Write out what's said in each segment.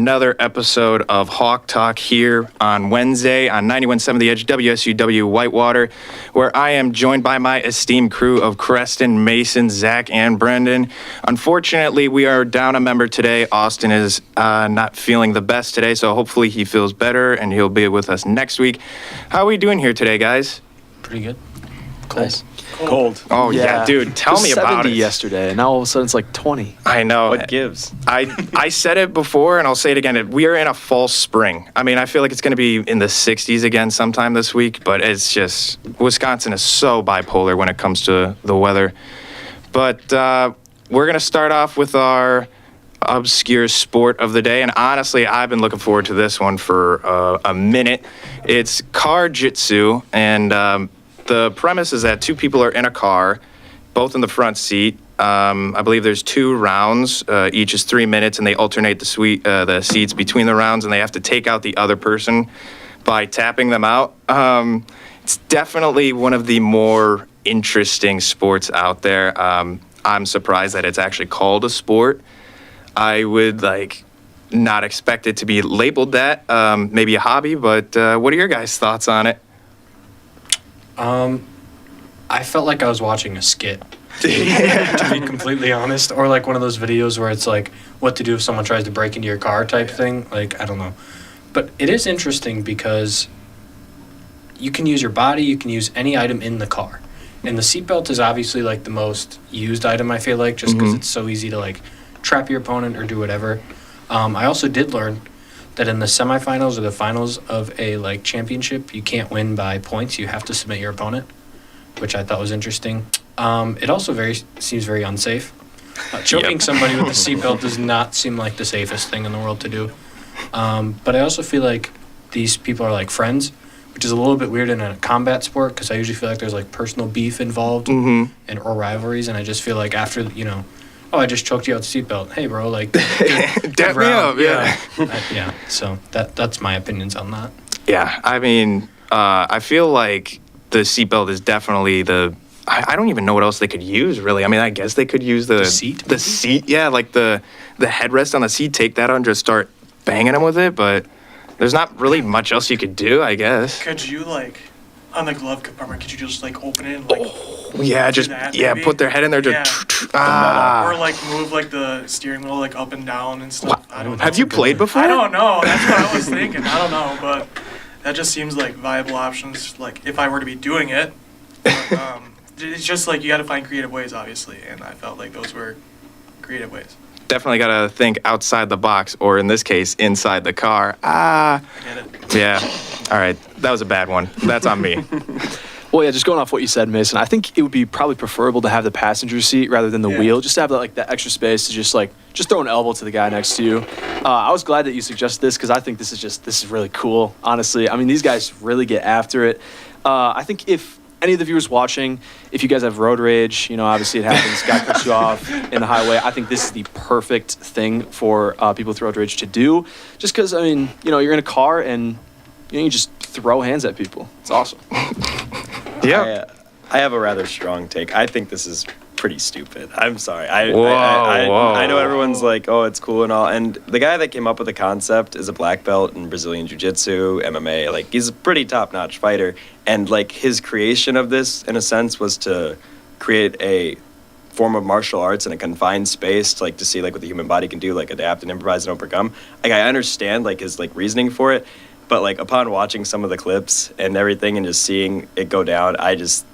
another episode of Hawk Talk here on Wednesday on 91.7 The Edge, WSUW Whitewater, where I am joined by my esteemed crew of Creston, Mason, Zach, and Brendan. Unfortunately, we are down a member today. Austin is not feeling the best today, so hopefully he feels better and he'll be with us next week. How are we doing here today, guys? Pretty good. Cold. Nice. Cold. Oh, yeah, dude. Tell me about it. 70 yesterday, and now all of a sudden it's like 20. I know. What gives? I said it before, and I'll say it again. We are in a false spring. I mean, I feel like it's going to be in the 60s again sometime this week, but it's just Wisconsin is so bipolar when it comes to the weather. But we're going to start off with our obscure sport of the day, and honestly, I've been looking forward to this one for a minute. It's car jitsu, and the premise is that two people are in a car, both in the front seat. I believe there's 2 rounds. Each is 3 minutes, and they alternate the seats between the rounds, and they have to take out the other person by tapping them out. It's definitely one of the more interesting sports out there. I'm surprised that it's actually called a sport. I would not expect it to be labeled that. Maybe a hobby, but what are your guys' thoughts on it? I felt like I was watching a skit, to be completely honest, or like one of those videos where it's like what to do if someone tries to break into your car type thing. Like, I don't know. But it is interesting because you can use your body, you can use any item in the car. And the seatbelt is obviously like the most used item, I feel like, just because it's so easy to like trap your opponent or do whatever. I also did learn that in the semifinals or the finals of a like championship, you can't win by points. You have to submit your opponent, which I thought was interesting. It also seems very unsafe. Choking somebody with a seatbelt does not seem like the safest thing in the world to do. But I also feel like these people are like friends, which is a little bit weird in a combat sport because I usually feel like there's like personal beef involved and or rivalries, and I just feel like after I just choked you out the seatbelt. Hey, bro, like, dap me up, yeah. So that's my opinions on that. Yeah, I mean, I feel like the seatbelt is definitely I don't even know what else they could use, really. I mean, I guess they could use the seat. The seat, yeah, like the headrest on the seat, take that out and just start banging them with it, but there's not really much else you could do, I guess. Could you, on the glove compartment, could you just, open it and, put their head in there to... Or, move, the steering wheel, up and down and stuff. I don't know. Have you played before? I don't know. That's what I was thinking. I don't know, but that just seems like viable options, if I were to be doing it. But, it's just, you got to find creative ways, obviously, and I felt like those were creative ways. Definitely got to think outside the box, or in this case, inside the car. I get it. Yeah. All right. That was a bad one. That's on me. Well, yeah, just going off what you said, Mason, I think it would be probably preferable to have the passenger seat rather than the wheel, just to have that extra space to just throw an elbow to the guy next to you. I was glad that you suggested this because I think this is really cool, honestly. I mean, these guys really get after it. I think if any of the viewers watching, if you guys have road rage, obviously it happens, guy cuts you off in the highway, I think this is the perfect thing for people with road rage to do. Just because, you're in a car and you just throw hands at people. It's awesome. Yeah. I have a rather strong take. I think this is pretty stupid. I'm sorry. I know everyone's like, oh, it's cool and all. And the guy that came up with the concept is a black belt in Brazilian Jiu-Jitsu, MMA. He's a pretty top-notch fighter. And, his creation of this, in a sense, was to create a form of martial arts in a confined space to see, what the human body can do, adapt and improvise and overcome. I understand, his, reasoning for it. But, upon watching some of the clips and everything and just seeing it go down, I just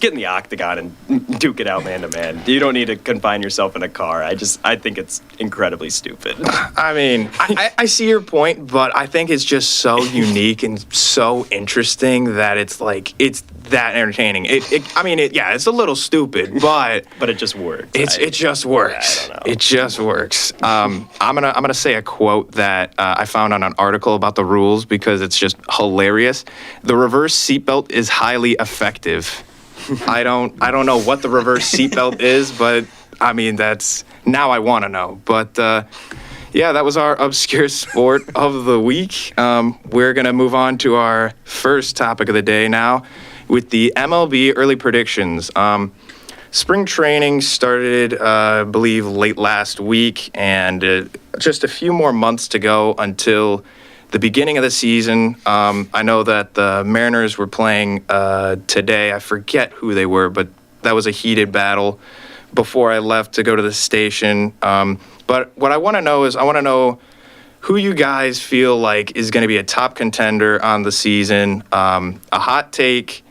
get in the octagon and duke it out man to man. You don't need to confine yourself in a car. I think it's incredibly stupid. I mean, I see your point, but I think it's just so unique and so interesting that it's that entertaining. It's a little stupid, but it just works. It just works. I don't know. It just works. I'm gonna say a quote that I found on an article about the rules because it's just hilarious. The reverse seatbelt is highly effective. I don't know what the reverse seatbelt is, but that's now I want to know. But that was our obscure sport of the week. We're gonna move on to our first topic of the day now with the MLB early predictions. spring training started, I believe, late last week, and just a few more months to go until the beginning of the season. I know that the Mariners were playing today. I forget who they were, but that was a heated battle before I left to go to the station. But what I want to know is I want to know who you guys feel like is going to be a top contender on the season, a hot take,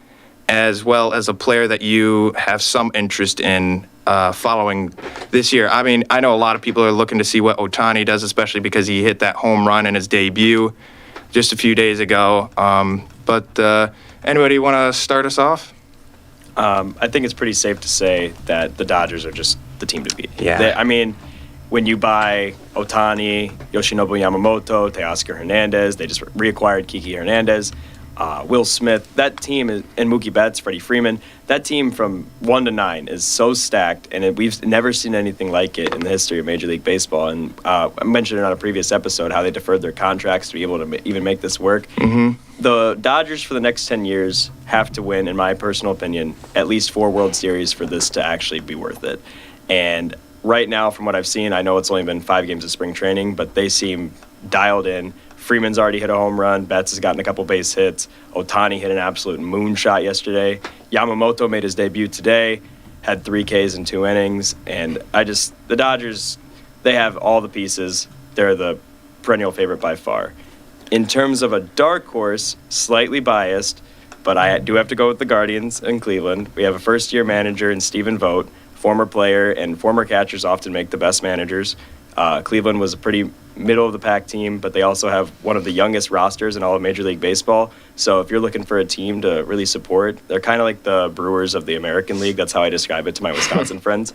as well as a player that you have some interest in following this year. I mean, I know a lot of people are looking to see what Ohtani does, especially because he hit that home run in his debut just a few days ago. But anybody want to start us off? I think it's pretty safe to say that the Dodgers are just the team to beat. Yeah. I mean, when you buy Ohtani, Yoshinobu Yamamoto, Teoscar Hernandez, they just reacquired Kiki Hernandez, Will Smith, that team, and Mookie Betts, Freddie Freeman, that team from 1 to 9 is so stacked, and we've never seen anything like it in the history of Major League Baseball. And I mentioned it on a previous episode how they deferred their contracts to be able to even make this work. Mm-hmm. The Dodgers for the next 10 years have to win, in my personal opinion, at least 4 World Series for this to actually be worth it. And right now, from what I've seen, I know it's only been 5 games of spring training, but they seem dialed in. Freeman's already hit a home run. Betts has gotten a couple base hits. Ohtani hit an absolute moonshot yesterday. Yamamoto made his debut today, had 3 Ks in 2 innings. And the Dodgers, they have all the pieces. They're the perennial favorite by far. In terms of a dark horse, slightly biased, but I do have to go with the Guardians in Cleveland. We have a first-year manager in Stephen Vogt. Former player and former catchers often make the best managers. Cleveland was a pretty middle-of-the-pack team, but they also have one of the youngest rosters in all of Major League Baseball. So if you're looking for a team to really support, they're kind of like the Brewers of the American League. That's how I describe it to my Wisconsin friends.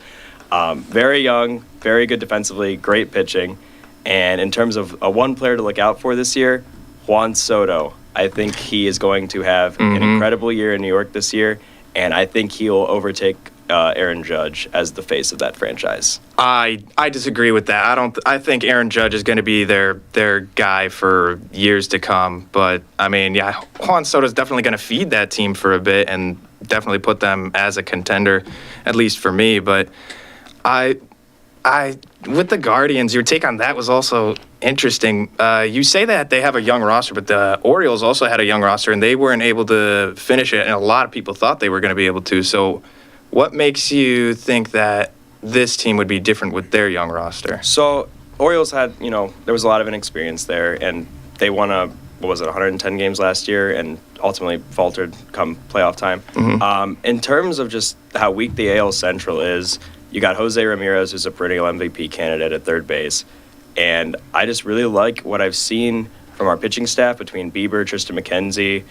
Very young, very good defensively, great pitching. And in terms of a one player to look out for this year, Juan Soto. I think he is going to have an incredible year in New York this year, and I think he'll overtake Aaron Judge as the face of that franchise. I disagree with that. I think Aaron Judge is going to be their guy for years to come. But I mean, yeah, Juan Soto's definitely going to feed that team for a bit and definitely put them as a contender, at least for me. But I with the Guardians, your take on that was also interesting. You say that they have a young roster, but the Orioles also had a young roster and they weren't able to finish it. And a lot of people thought they were going to be able to. So what makes you think that this team would be different with their young roster? So Orioles had, there was a lot of inexperience there, and they won 110 games last year, and ultimately faltered come playoff time. In terms of just how weak the AL Central is, you got Jose Ramirez, who's a perennial MVP candidate at third base, and I just really like what I've seen from our pitching staff between Bieber, Tristan McKenzie.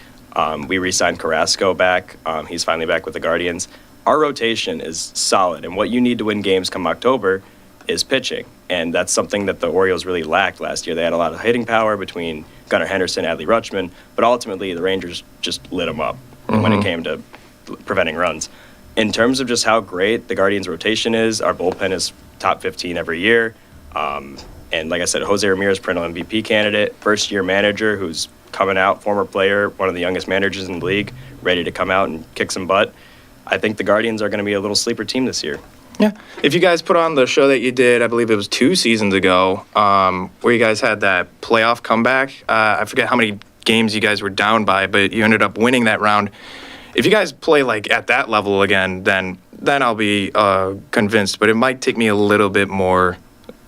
We re-signed Carrasco back. He's finally back with the Guardians. Our rotation is solid, and what you need to win games come October is pitching, and that's something that the Orioles really lacked last year. They had a lot of hitting power between Gunnar Henderson, Adley Rutschman, but ultimately the Rangers just lit them up when it came to preventing runs. In terms of just how great the Guardians' rotation is, our bullpen is top 15 every year, and like I said, Jose Ramirez, perennial MVP candidate, first-year manager who's coming out, former player, one of the youngest managers in the league, ready to come out and kick some butt. I think the Guardians are going to be a little sleeper team this year. Yeah. If you guys put on the show that you did, I believe it was 2 seasons ago, where you guys had that playoff comeback. I forget how many games you guys were down by, but you ended up winning that round. If you guys play like at that level again, then I'll be convinced. But it might take me a little bit more.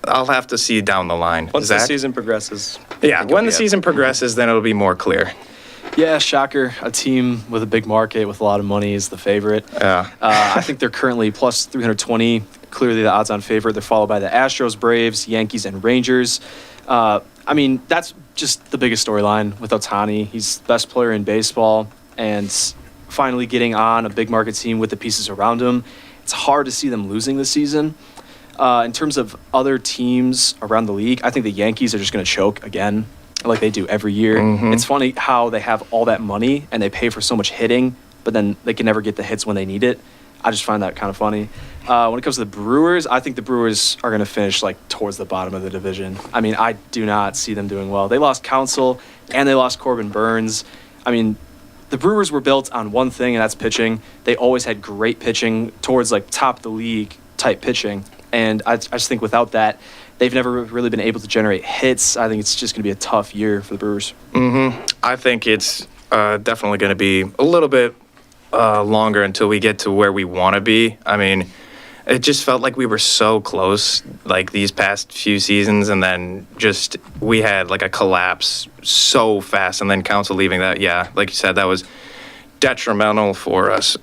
I'll have to see down the line. Once the Zach? season progresses. Yeah, when the season progresses, then it'll be more clear. Yeah, shocker. A team with a big market with a lot of money is the favorite. Yeah. I think they're currently plus 320, clearly the odds-on favorite. They're followed by the Astros, Braves, Yankees, and Rangers. I mean, that's just the biggest storyline with Ohtani. He's the best player in baseball, and finally getting on a big market team with the pieces around him. It's hard to see them losing this season. In terms of other teams around the league, I think the Yankees are just going to choke again, like they do every year. It's funny how they have all that money and they pay for so much hitting, but then they can never get the hits when they need it. I just find that kind of funny. When it comes to the Brewers, I think the Brewers are going to finish like towards the bottom of the division. I mean, I do not see them doing well. They lost Counsell and they lost Corbin Burns. I mean, the Brewers were built on one thing, and that's pitching. They always had great pitching towards like top of the league type pitching. And I just think without that, they've never really been able to generate hits. I think it's just going to be a tough year for the Brewers. I think it's definitely going to be a little bit longer until we get to where we want to be. I mean, it just felt like we were so close, like these past few seasons, and then just we had like a collapse so fast, and then Council leaving that. Yeah, like you said, that was detrimental for us.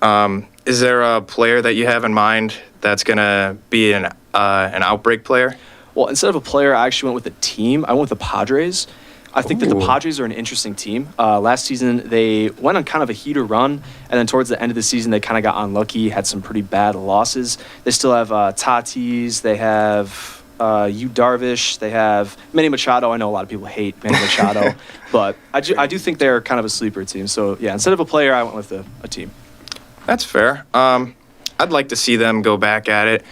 Is there a player that you have in mind that's going to be an outbreak player? Well, instead of a player, I actually went with a team. I went with the Padres. I think that the Ooh. Padres are an interesting team. Last season, they went on kind of a heater run, and then towards the end of the season, they kind of got unlucky, had some pretty bad losses. They still have Tatis. They have Yu Darvish. They have Manny Machado. I know a lot of people hate Manny Machado, but I do think they're kind of a sleeper team. So, yeah, instead of a player, I went with a team. That's fair. I'd like to see them go back at it.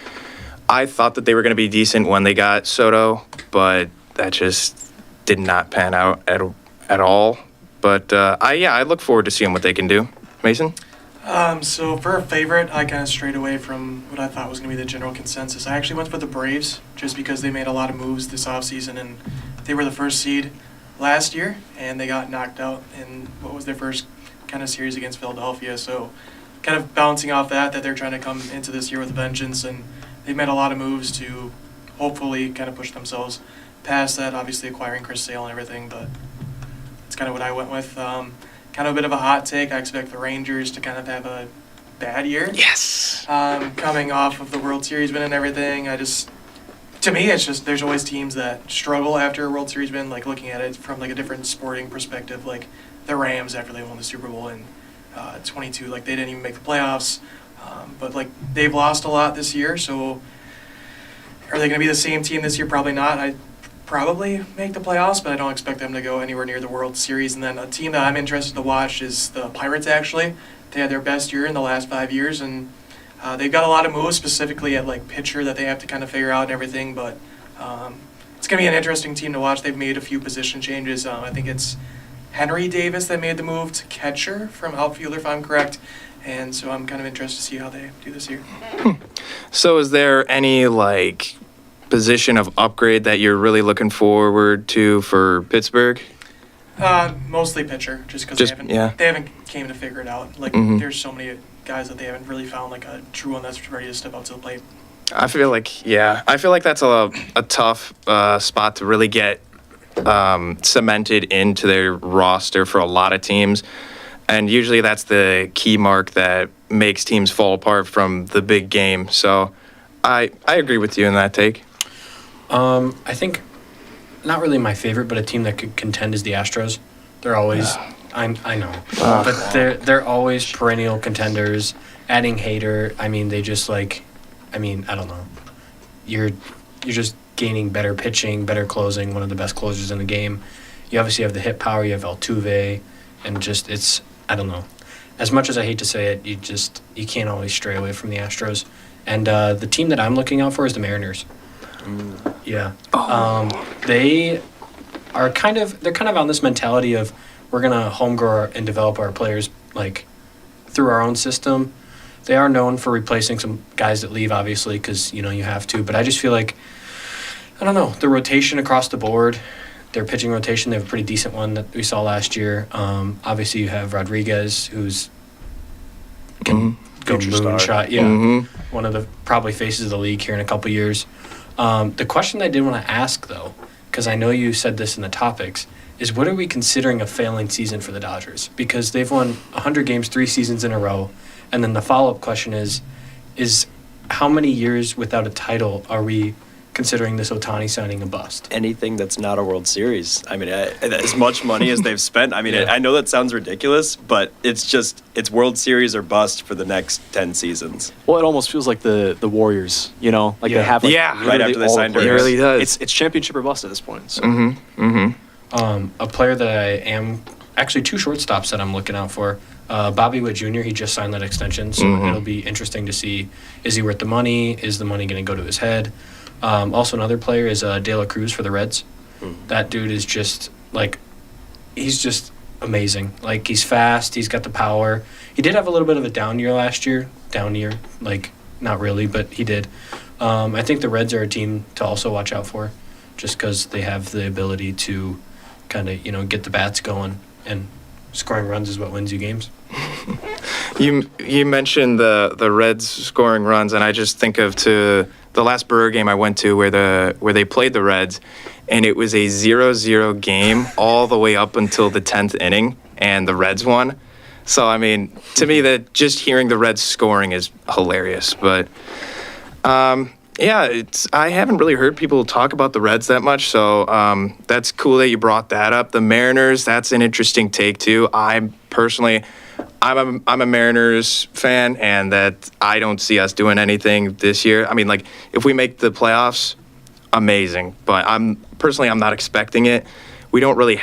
I thought that they were going to be decent when they got Soto, but that just did not pan out at all. But I look forward to seeing what they can do. Mason? So for a favorite, I kind of strayed away from what I thought was going to be the general consensus. I actually went for the Braves just because they made a lot of moves this offseason, and they were the first seed last year, and they got knocked out in what was their first kind of series against Philadelphia. So kind of bouncing off that they're trying to come into this year with a vengeance, and they've made a lot of moves to hopefully kind of push themselves past that, obviously acquiring Chris Sale and everything, but it's kind of what I went with. Kind of a bit of a hot take. I expect the Rangers to kind of have a bad year. Yes. Coming off of the World Series win and everything, to me, it's just there's always teams that struggle after a World Series win, like looking at it from like a different sporting perspective, like the Rams after they won the Super Bowl in 22, like they didn't even make the playoffs, but like they've lost a lot this year, so are they going to be the same team this year? Probably not. I probably make the playoffs, but I don't expect them to go anywhere near the World Series. And then a team that I'm interested to watch is the Pirates, actually. They had their best year in the last 5 years, and they've got a lot of moves, specifically at like pitcher, that they have to kind of figure out and everything. But it's going to be an interesting team to watch. They've made a few position changes. I think it's Henry Davis that made the move to catcher from outfielder, if I'm correct. And so I'm kind of interested to see how they do this year. So is there any like position of upgrade that you're really looking forward to for Pittsburgh? Mostly pitcher, just because Just- they yeah. haven't came to figure it out. Like there's so many guys that they haven't really found like a true one that's ready to step up to the plate. I feel like that's a tough spot to really get cemented into their roster for a lot of teams. And usually that's the key mark that makes teams fall apart from the big game. So I agree with you in that take. I think not really my favorite, but a team that could contend is the Astros. They're always I know, but they're always perennial contenders. Adding Hader, I mean, they just like, I don't know. You're just gaining better pitching, better closing, one of the best closers in the game. You obviously have the hit power. You have Altuve, and just it's I don't know. As much as I hate to say it, you can't always stray away from the Astros. And the team that I'm looking out for is the Mariners. Yeah. They're kind of on this mentality of we're gonna home grow and develop our players like through our own system. They are known for replacing some guys that leave, obviously, because you have to. But I just feel like I don't know the rotation across the board. Their pitching rotation, they have a pretty decent one that we saw last year. Obviously, you have Rodriguez, who's can go Future star. moonshot. Yeah, Mm-hmm. one of the probably faces of the league here in a couple years. The question I did want to ask, though, because I know you said this in the topics, is what are we considering a failing season for the Dodgers? Because they've won 100 games 3 seasons in a row. And then the follow-up question is how many years without a title are we considering this Ohtani signing a bust? Anything that's not a World Series. I mean, as much money as they've spent. I mean, Yeah. I know that sounds ridiculous, but it's World Series or bust for the next 10 seasons. Well, it almost feels like the Warriors, like Yeah. they have like Yeah. literally Right after they all signed the Dirk. It players. really does. It's championship or bust at this point. So. A player that I am actually 2 shortstops that I'm looking out for. Bobby Witt Jr. He just signed that extension, so it'll be interesting to see, is he worth the money? Is the money going to go to his head? Also, another player is De La Cruz for the Reds. That dude is just like, he's just amazing. Like, he's fast. He's got the power. He did have a little bit of a down year last year. Down year, like, not really, but he did. I think the Reds are a team to also watch out for, just because they have the ability to kind of, get the bats going, and scoring runs is what wins you games. You mentioned the Reds scoring runs, and I just think of to the last Brewer game I went to where they played the Reds, and it was a 0-0 game all the way up until the 10th inning, and the Reds won. So I mean, to me, that just hearing the Reds scoring is hilarious. But yeah, I haven't really heard people talk about the Reds that much, so that's cool that you brought that up. The Mariners, that's an interesting take too. I'm a Mariners fan, and that I don't see us doing anything this year. I mean, like, if we make the playoffs, amazing. But I'm not expecting it. We don't really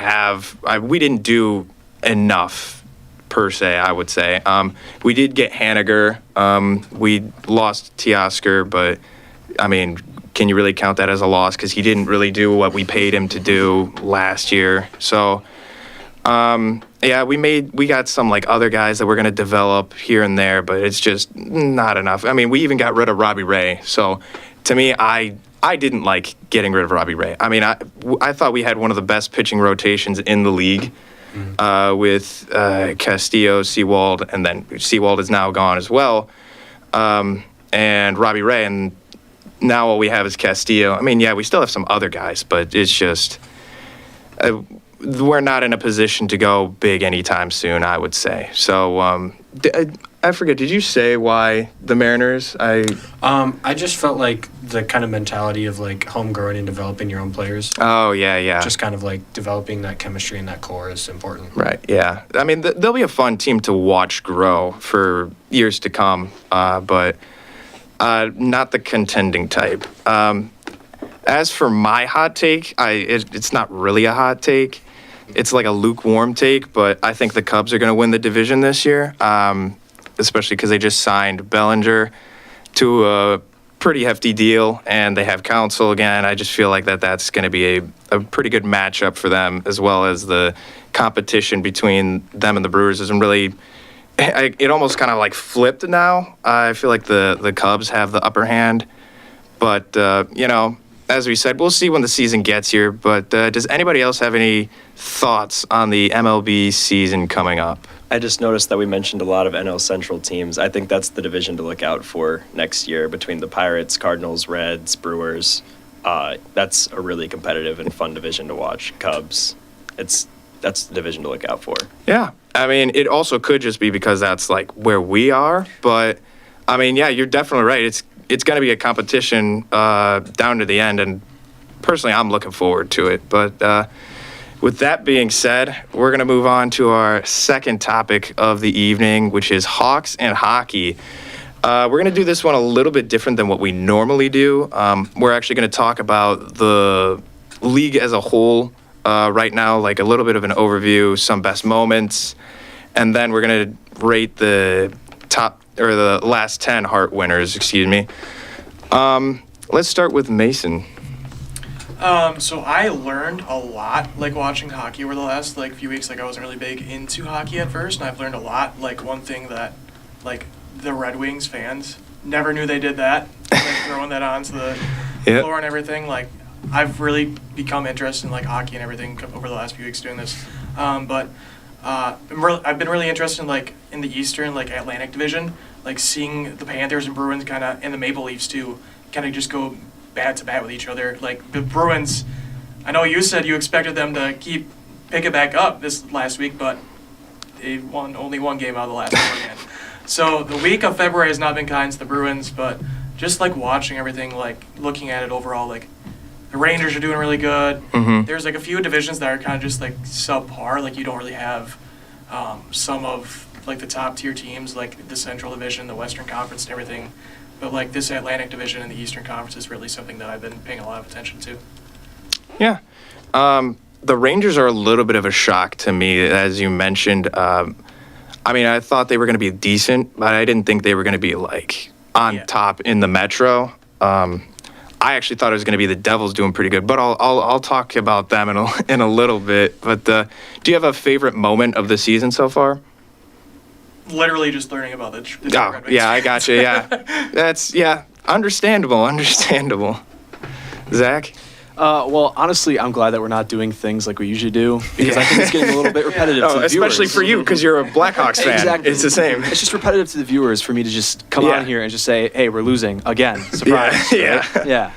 we didn't do enough per se, I would say. We did get Haniger. We lost Teoscar, but I mean, can you really count that as a loss? Because he didn't really do what we paid him to do last year. So, yeah, we got some like other guys that we're gonna develop here and there, but it's just not enough. I mean, we even got rid of Robbie Ray. So, to me, I didn't like getting rid of Robbie Ray. I mean, I thought we had one of the best pitching rotations in the league. With Castillo, Sewald, and then Sewald is now gone as well, and Robbie Ray, and now all we have is Castillo. I mean, yeah, we still have some other guys, but it's just we're not in a position to go big anytime soon, I would say. So I forget, did you say why the Mariners? I just felt like the kind of mentality of like homegrowing and developing your own players. Oh, yeah. Just kind of like developing that chemistry and that core is important. Right, yeah. I mean, they'll be a fun team to watch grow for years to come, but not the contending type. As for my hot take, it's not really a hot take. It's like a lukewarm take, but I think the Cubs are going to win the division this year, especially because they just signed Bellinger to a pretty hefty deal, and they have Counsell again. I just feel like that's going to be a pretty good matchup for them, as well as the competition between them and the Brewers isn't really. It almost kind of like flipped now. I feel like the Cubs have the upper hand, but as we said, we'll see when the season gets here. But does anybody else have any thoughts on the MLB season coming up? I just noticed that we mentioned a lot of NL Central teams. I think that's the division to look out for next year between the Pirates, Cardinals, Reds, Brewers. That's a really competitive and fun division to watch. Cubs. That's the division to look out for. Yeah. I mean, it also could just be because that's like where we are. But, I mean, yeah, you're definitely right. It's going to be a competition down to the end. And personally, I'm looking forward to it. But with that being said, we're going to move on to our second topic of the evening, which is Hawks and hockey. We're going to do this one a little bit different than what we normally do. We're actually going to talk about the league as a whole right now, like a little bit of an overview, some best moments, and then we're going to rate the last 10 Hart winners, excuse me. Let's start with Mason. So I learned a lot, like, watching hockey over the last, few weeks. I wasn't really big into hockey at first, and I've learned a lot. One thing that, the Red Wings fans never knew they did that, throwing that onto the floor and everything. I've really become interested in, hockey and everything over the last few weeks doing this. But I've been really interested in the Eastern, Atlantic Division, seeing the Panthers and Bruins kind of, and the Maple Leafs too, kind of just go bat to bat with each other. The Bruins, I know you said you expected them to pick it back up this last week, but they won only one game out of the last four again. So the week of February has not been kind to the Bruins, but just watching everything, looking at it overall, the Rangers are doing really good. Mm-hmm. There's a few divisions that are kind of just subpar. You don't really have some of the top tier teams, the Central Division, the Western Conference, and everything. But this Atlantic Division and the Eastern Conference is really something that I've been paying a lot of attention to. Yeah. The Rangers are a little bit of a shock to me, as you mentioned. I mean, I thought they were going to be decent, but I didn't think they were going to be on top in the Metro. I actually thought it was going to be the Devils doing pretty good, but I'll talk about them in a little bit. But do you have a favorite moment of the season so far? Literally just learning about the Oh, Red Wings. yeah, I got you. Yeah, that's understandable. Zach? Well, honestly, I'm glad that we're not doing things like we usually do because I think it's getting a little bit repetitive to the especially viewers. for you because you're a Blackhawks fan. Exactly. It's the same. It's just repetitive to the viewers for me to just come Yeah. on here and just say, "Hey, we're losing again." Surprise. Yeah. right? Yeah.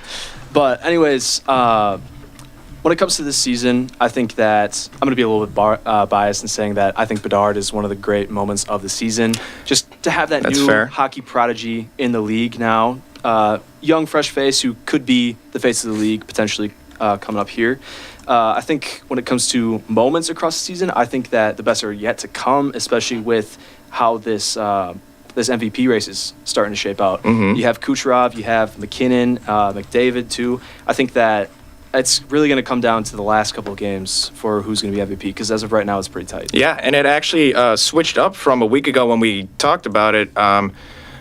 But anyways, when it comes to this season, I think that I'm going to be a little bit biased in saying that I think Bedard is one of the great moments of the season. Just to have that That's new fair. hockey prodigy in the league now, young, fresh face who could be the face of the league potentially coming up here. I think when it comes to moments across the season, I think that the best are yet to come, especially with how this MVP race is starting to shape out. You have Kucherov, you have McKinnon, McDavid too. I think that it's really going to come down to the last couple of games for who's going to be MVP because as of right now, it's pretty tight. Yeah, and it actually switched up from a week ago when we talked about it.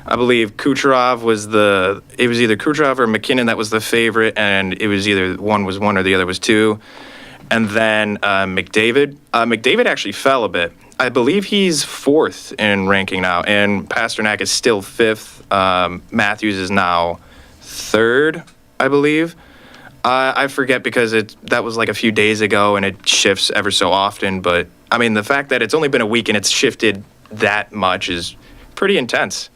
I believe Kucherov it was either Kucherov or McKinnon that was the favorite, and it was either one was 1 or the other was 2. And then McDavid. McDavid actually fell a bit. I believe he's 4th in ranking now, and Pasternak is still 5th. Matthews is now 3rd, I believe. I forget because that was like a few days ago, and it shifts ever so often. But, I mean, the fact that it's only been a week and it's shifted that much is pretty intense.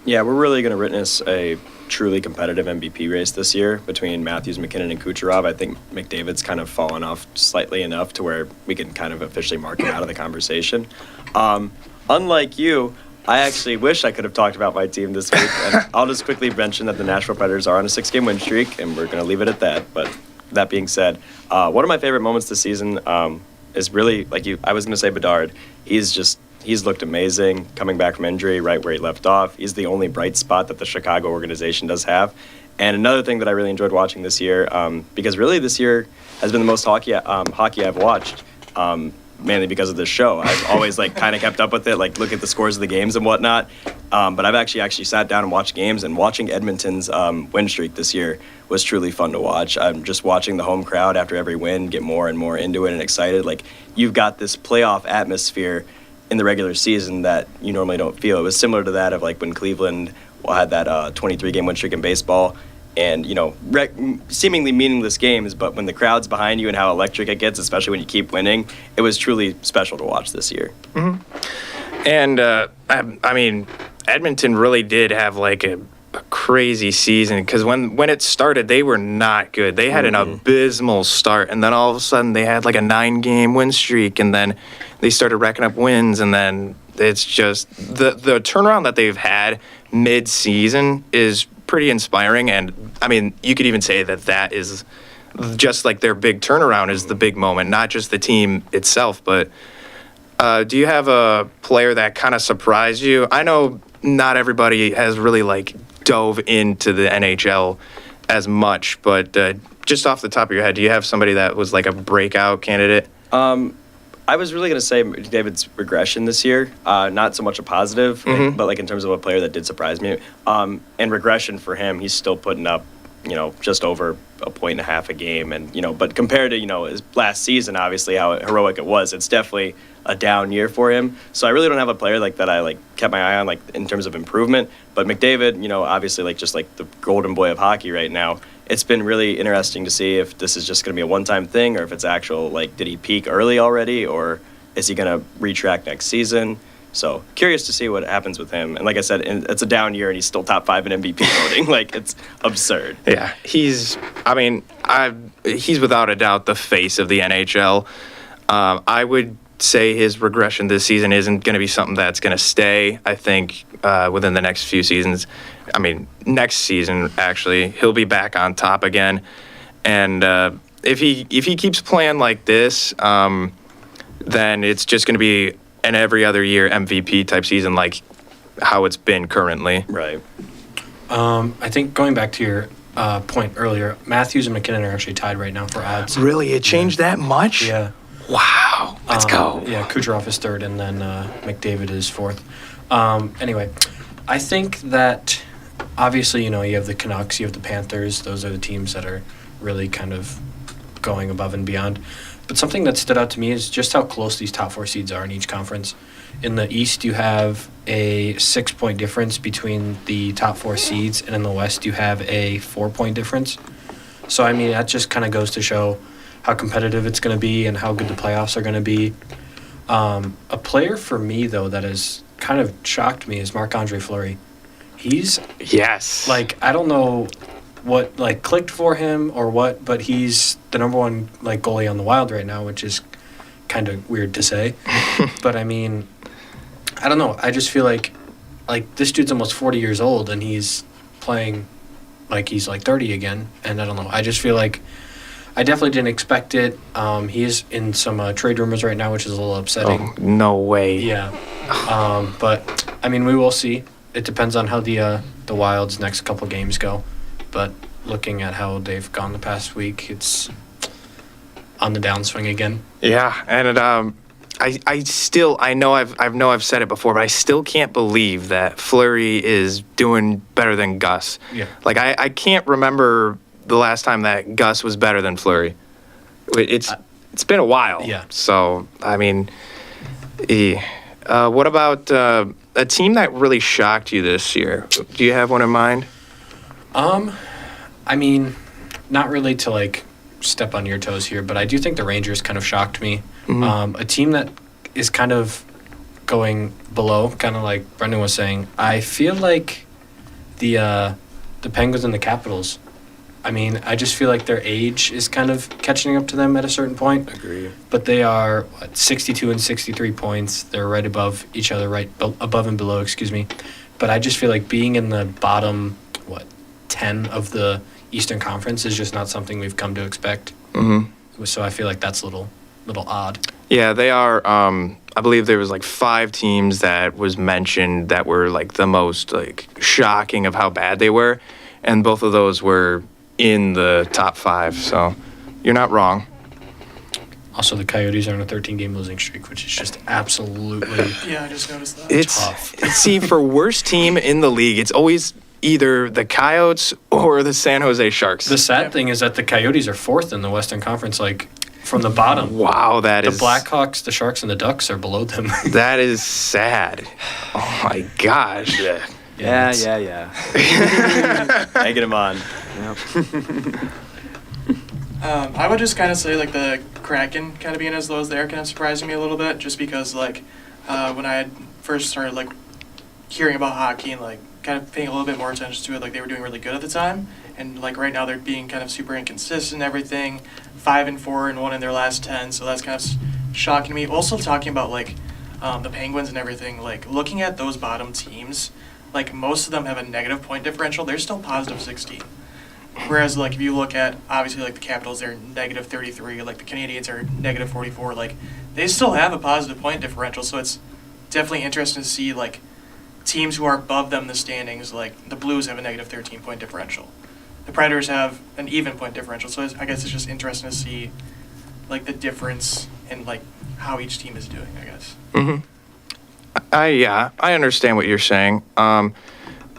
Yeah, we're really going to witness a truly competitive MVP race this year between Matthews, McKinnon, and Kucherov. I think McDavid's kind of fallen off slightly enough to where we can kind of officially mark him out of the conversation. Unlike you, I actually wish I could have talked about my team this week. And I'll just quickly mention that the Nashville Predators are on a 6-game win streak, and we're going to leave it at that. But that being said, one of my favorite moments this season is really, I was going to say Bedard. He's looked amazing coming back from injury right where he left off. He's the only bright spot that the Chicago organization does have. And another thing that I really enjoyed watching this year, because really this year has been the most hockey I've watched, mainly because of this show. I've always kind of kept up with it, look at the scores of the games and whatnot. But I've actually sat down and watched games, and watching Edmonton's win streak this year was truly fun to watch. I'm just watching the home crowd after every win get more and more into it and excited. You've got this playoff atmosphere in the regular season that you normally don't feel. It was similar to that of when Cleveland had that 23-game win streak in baseball, and seemingly meaningless games, but when the crowd's behind you and how electric it gets, especially when you keep winning, it was truly special to watch this year. And, I mean, Edmonton really did have a crazy season because when it started, they were not good. They had an abysmal start, and then all of a sudden they had a 9-game win streak, and then they started racking up wins, and then it's just the turnaround that they've had mid-season is pretty inspiring. And I mean, you could even say that is just their big turnaround is the big moment, not just the team itself. But do you have a player that kind of surprised you? I know not everybody has really dove into the NHL as much, but just off the top of your head, do you have somebody that was a breakout candidate? I was really going to say David's regression this year, not so much a positive, but in terms of a player that did surprise me. And regression for him, he's still putting up, just over 1.5 points a game. And, but compared to, his last season, obviously how heroic it was, it's definitely a down year for him. So I really don't have a player that I kept my eye on in terms of improvement. But McDavid, obviously just the golden boy of hockey right now. It's been really interesting to see if this is just going to be a one-time thing or if it's actual, did he peak early already or is he going to retract next season? So curious to see what happens with him. And like I said, it's a down year and he's still top 5 in MVP voting. It's absurd. Yeah, he's without a doubt the face of the NHL. I would say his regression this season isn't going to be something that's going to stay. I think within the next few seasons, I mean, next season, actually, he'll be back on top again. And if he keeps playing like this, then it's just going to be an every other year MVP type season like how it's been currently. Right. I think going back to your point earlier, Matthews and McKinnon are actually tied right now for odds. Really? It changed that much? Yeah. Wow. Let's go. Yeah, Kucherov is 3rd, and then McDavid is 4th. Anyway, I think that obviously, you have the Canucks, you have the Panthers. Those are the teams that are really kind of going above and beyond. But something that stood out to me is just how close these top 4 seeds are in each conference. In the East, you have a 6-point difference between the top 4 seeds, and in the West, you have a 4-point difference. So, I mean, that just kind of goes to show how competitive it's going to be and how good the playoffs are going to be. A player for me, though, that has kind of shocked me is Marc-Andre Fleury. He's, Yes. I don't know what, clicked for him or what, but he's the number 1, goalie on the Wild right now, which is kind of weird to say. But, I mean, I don't know. I just feel like this dude's almost 40 years old, and he's playing like he's 30 again. And I don't know. I just feel like I definitely didn't expect it. He's in some trade rumors right now, which is a little upsetting. Oh, no way. Yeah. But, I mean, we will see. It depends on how the Wild's next couple games go. But looking at how they've gone the past week, it's on the downswing again. Yeah, and I know I've said it before, but I still can't believe that Fleury is doing better than Gus. Yeah. I can't remember the last time that Gus was better than Fleury. It's been a while. Yeah. So I mean, what about a team that really shocked you this year? Do you have one in mind? I mean, not really to step on your toes here, but I do think the Rangers kind of shocked me. Mm-hmm. A team that is kind of going below, kind of like Brendan was saying. I feel like the Penguins and the Capitals. I mean, I just feel like their age is kind of catching up to them at a certain point. Agree. But they are 62 and 63 points. They're right above each other, above and below, excuse me. But I just feel like being in the bottom 10 of the Eastern Conference is just not something we've come to expect. Mm-hmm. So I feel like that's a little odd. Yeah, they are. I believe there was 5 teams that was mentioned that were the most shocking of how bad they were, and both of those were in the top 5. So you're not wrong. Also, the Coyotes are on a 13-game losing streak, which is just absolutely Yeah, I just noticed that. It's tough. see, for worst team in the league, it's always either the Coyotes or the San Jose Sharks. The sad thing is that the Coyotes are 4th in the Western Conference, from the bottom. Wow, that The is Blackhawks, the Sharks, and the Ducks are below them. that is sad. Oh my gosh. Yeah. Egging him on. I would just kind of say the Kraken kind of being as low as they are kind of surprising me a little bit, just because when I had first started hearing about hockey and kind of paying a little bit more attention to it, they were doing really good at the time, and right now they're being kind of super inconsistent and everything, 5-4 and 1 in their last 10, so that's kind of shocking to me. Also talking about the Penguins and everything, looking at those bottom teams, most of them have a negative point differential. They're still positive 16. Whereas, if you look at, obviously, the Capitals, they're negative 33. The Canadians are negative 44. They still have a positive point differential. So it's definitely interesting to see, teams who are above them in the standings. The Blues have a negative 13 point differential. The Predators have an even point differential. So I guess it's just interesting to see, the difference in, how each team is doing, I guess. Mm-hmm. I understand what you're saying.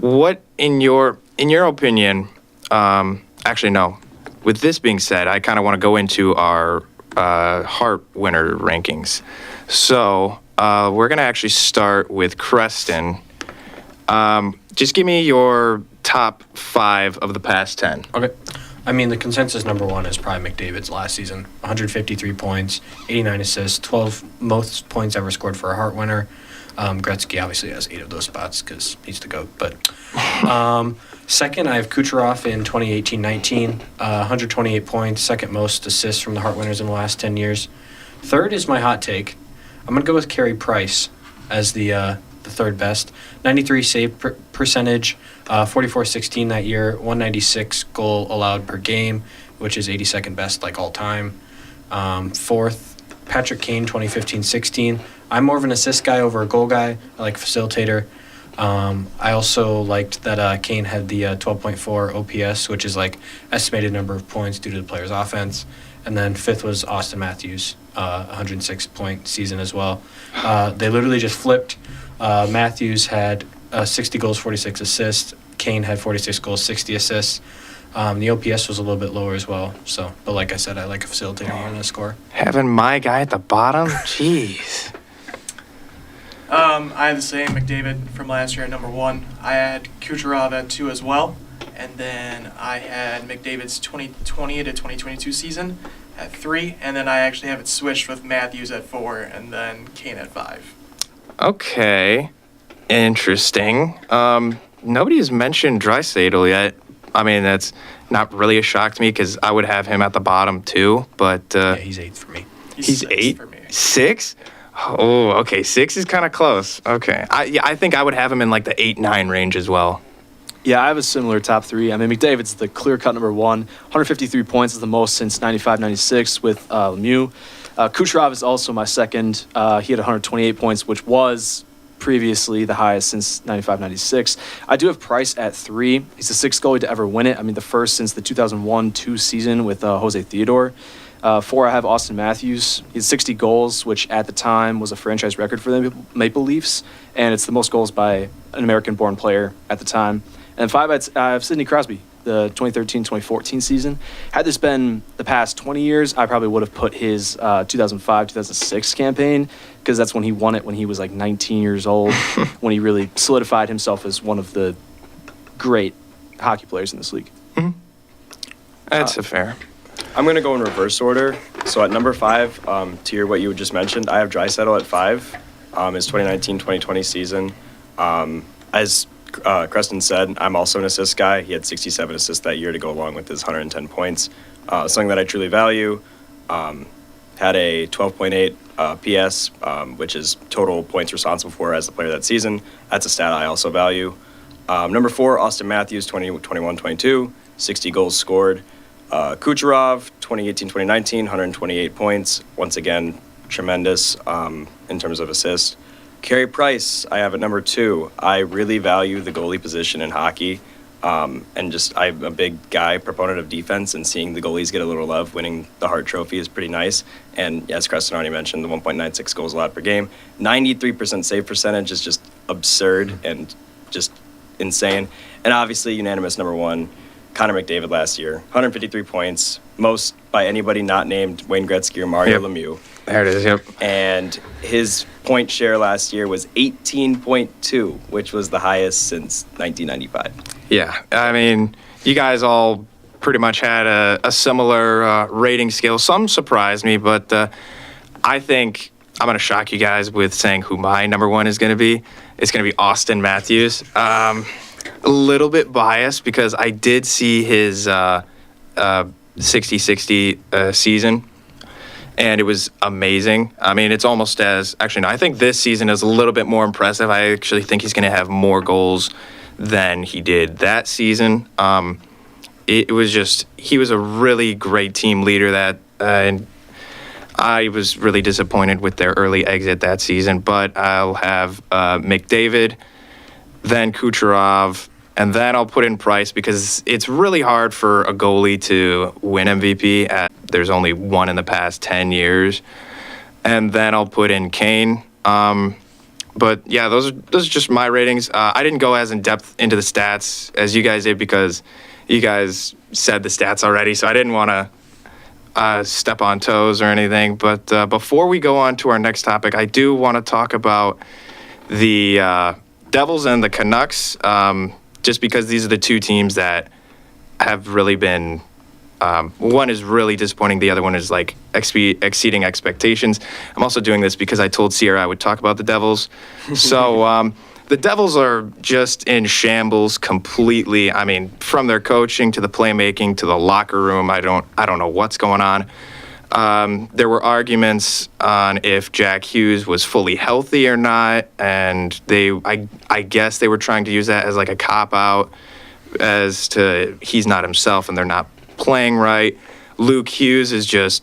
What in your opinion? Actually, no. With this being said, I kind of want to go into our Hart winner rankings. So we're gonna actually start with Creston. Just give me your top 5 of the past 10. Okay. I mean, the consensus number 1 is probably McDavid's last season. 153 points, 89 assists, 12 most points ever scored for a Hart winner. Gretzky obviously has 8 of those spots because he's the GOAT. But second, I have Kucherov in 2018-19, 128 points, second most assists from the Hart winners in the last 10 years. Third is my hot take. I'm going to go with Carey Price as the third best. 93 save percentage, 44-16 that year, 196 goal allowed per game, which is 82nd best all time. Fourth, Patrick Kane, 2015-16. I'm more of an assist guy over a goal guy. I like facilitator. I also liked that Kane had the 12.4 OPS, which is estimated number of points due to the player's offense. And then fifth was Austin Matthews, 106-point season as well. They literally just flipped. Matthews had 60 goals, 46 assists. Kane had 46 goals, 60 assists. The OPS was a little bit lower as well. So, but like I said, I like a facilitator more than a scorer. Having my guy at the bottom? Jeez. I had the same McDavid from last year at number 1. I had Kucherov at 2 as well. And then I had McDavid's 2020 to 2022 season at 3. And then I actually have it switched with Matthews at 4 and then Kane at 5. Okay. Interesting. Nobody has mentioned Draisaitl yet. I mean, that's not really a shock to me because I would have him at the bottom too. But Yeah, he's 8th for me. he's 6 8? for me. 6? Oh, okay. 6 is kind of close. Okay. I think I would have him in like the 8-9 range as well. Yeah, I have a similar top 3. I mean, McDavid's the clear-cut number 1. 153 points is the most since 95-96 with Lemieux. Kucherov is also my second. He had 128 points, which was previously the highest since 95-96. I do have Price at 3. He's the 6th goalie to ever win it. I mean, the first since the 2001-2 season with Jose Theodore. 4, I have Austin Matthews. He had 60 goals, which at the time was a franchise record for the Maple Leafs, and it's the most goals by an American-born player at the time. And 5, I have Sidney Crosby, the 2013-2014 season. Had this been the past 20 years, I probably would have put his 2005-2006 campaign, because that's when he won it when he was like 19 years old, when he really solidified himself as one of the great hockey players in this league. That's a fair. I'm going to go in reverse order. So at number 5, to what you just mentioned, I have Draisaitl at 5. His 2019-2020 season. As Creston said, I'm also an assist guy. He had 67 assists that year to go along with his 110 points. Something that I truly value. Had a 12.8 PS, which is total points responsible for as the player that season. That's a stat I also value. Number 4, Austin Matthews, 2021-22, 60 goals scored. Kucherov, 2018-2019, 128 points. Once again, tremendous in terms of assists. Carey Price, I have at number 2. I really value the goalie position in hockey. And just, I'm a big guy, proponent of defense, and seeing the goalies get a little love, winning the Hart Trophy is pretty nice. And as Creston already mentioned, the 1.96 goals allowed per game. 93% save percentage is just absurd and just insane. And obviously, unanimous number 1, Connor McDavid last year. 153 points, most by anybody not named Wayne Gretzky or Mario Lemieux. There it is, yep. And his point share last year was 18.2, which was the highest since 1995. Yeah, I mean, you guys all pretty much had a similar rating scale. Some surprised me, but I think I'm going to shock you guys with saying who my number 1 is going to be. It's going to be Austin Matthews. A little bit biased because I did see his 60-60 season, and it was amazing. I mean, it's almost actually, no, I think this season is a little bit more impressive. I actually think he's going to have more goals than he did that season. It was just, he was a really great team leader and I was really disappointed with their early exit that season, but I'll have McDavid, then Kucherov, and then I'll put in Price because it's really hard for a goalie to win MVP. There's only one in the past 10 years. And then I'll put in Kane. But yeah, those are just my ratings. I didn't go as in depth into the stats as you guys did because you guys said the stats already, so I didn't want to step on toes or anything. But before we go on to our next topic, I do want to talk about the Devils and the Canucks, just because these are the two teams that have really been, one is really disappointing, the other one is like exceeding expectations. I'm also doing this because I told Sierra I would talk about the Devils. So the Devils are just in shambles completely. I mean, from their coaching to the playmaking to the locker room, I don't know what's going on. There were arguments on if Jack Hughes was fully healthy or not, and I guess they were trying to use that as like a cop-out as to he's not himself and they're not playing right. Luke Hughes is just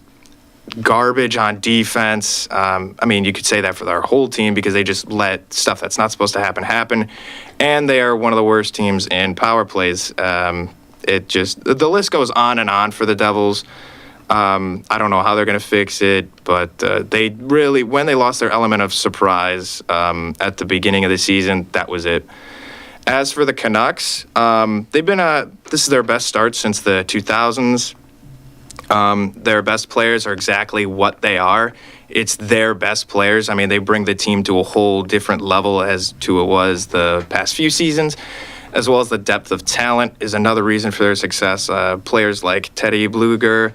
garbage on defense. I mean, you could say that for their whole team because they just let stuff that's not supposed to happen. And they are one of the worst teams in power plays. It just, the list goes on and on for the Devils. I don't know how they're going to fix it, but they really, when they lost their element of surprise at the beginning of the season, that was it. As for the Canucks, they've been this is their best start since the 2000s. Their best players are exactly what they are. It's their best players. I mean, they bring the team to a whole different level as to it was the past few seasons, as well as the depth of talent is another reason for their success. Players like Teddy Bluger,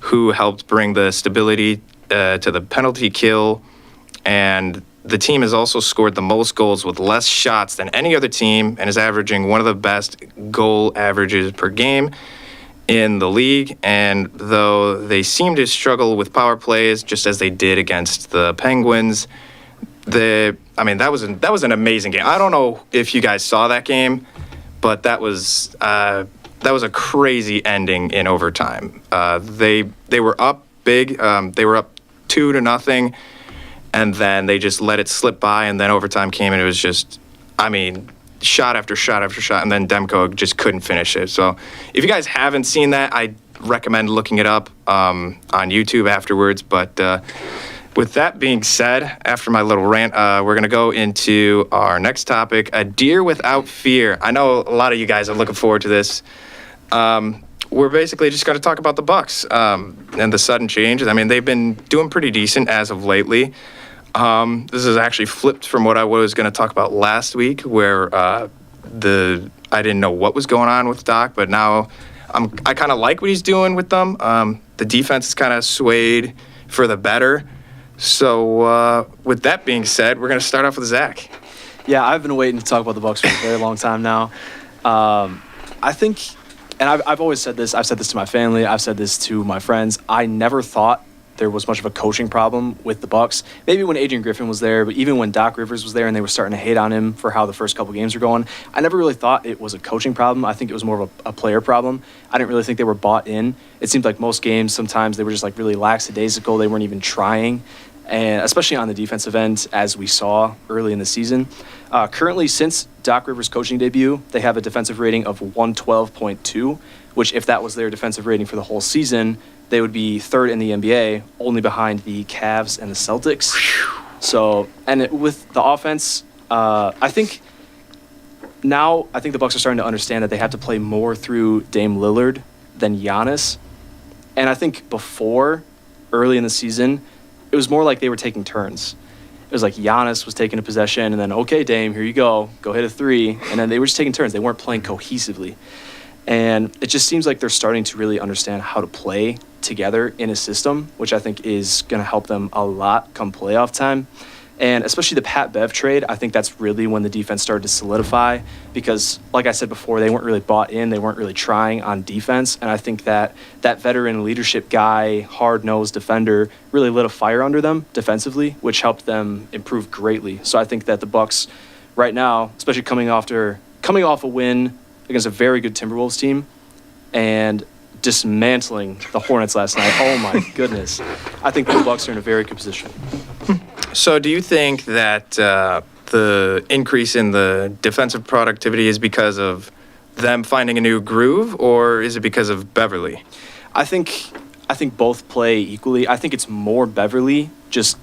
who helped bring the stability to the penalty kill, and the team has also scored the most goals with less shots than any other team and is averaging one of the best goal averages per game in the league. And though they seem to struggle with power plays, just as they did against the Penguins, that was an amazing game. I don't know if you guys saw that game, but that was a crazy ending in overtime. They were up big. They were up 2-0, and then they just let it slip by. And then overtime came, and it was just, shot after shot after shot, and then Demko just couldn't finish it. So if you guys haven't seen that, I recommend looking it up on YouTube afterwards. But with that being said, after my little rant, we're going to go into our next topic, a deer without fear. I know a lot of you guys are looking forward to this. We're basically just going to talk about the Bucks and the sudden changes. I mean, they've been doing pretty decent as of lately. This is actually flipped from what I was going to talk about last week, where I didn't know what was going on with Doc, but now I kind of like what he's doing with them. The defense is kind of swayed for the better. So with that being said, we're going to start off with Zach. Yeah, I've been waiting to talk about the Bucks for a very long time now. I think, and I've always said this. I've said this to my family. I've said this to my friends. I never thought there was much of a coaching problem with the Bucks. Maybe when Adrian Griffin was there, but even when Doc Rivers was there and they were starting to hate on him for how the first couple games were going, I never really thought it was a coaching problem. I think it was more of a player problem. I didn't really think they were bought in. It seemed like most games, sometimes they were just like really lackadaisical. They weren't even trying, and especially on the defensive end, as we saw early in the season. Currently, since Doc Rivers' coaching debut, they have a defensive rating of 112.2, which if that was their defensive rating for the whole season, they would be third in the NBA, only behind the Cavs and the Celtics. So, and with the offense, I think the Bucks are starting to understand that they have to play more through Dame Lillard than Giannis. And I think before, early in the season, it was more like they were taking turns. It was like Giannis was taking a possession, and then, okay, Dame, here you go hit a three. And then they were just taking turns. They weren't playing cohesively. And it just seems like they're starting to really understand how to play together in a system, which I think is going to help them a lot come playoff time. And especially the Pat Bev trade, I think that's really when the defense started to solidify because, like I said before, they weren't really bought in. They weren't really trying on defense. And I think that veteran leadership guy, hard-nosed defender, really lit a fire under them defensively, which helped them improve greatly. So I think that the Bucks right now, especially coming off a win against a very good Timberwolves team and dismantling the Hornets last night. Oh my goodness. I think the Bucks are in a very good position. So do you think that the increase in the defensive productivity is because of them finding a new groove, or is it because of Beverly? I think both play equally. I think it's more Beverly just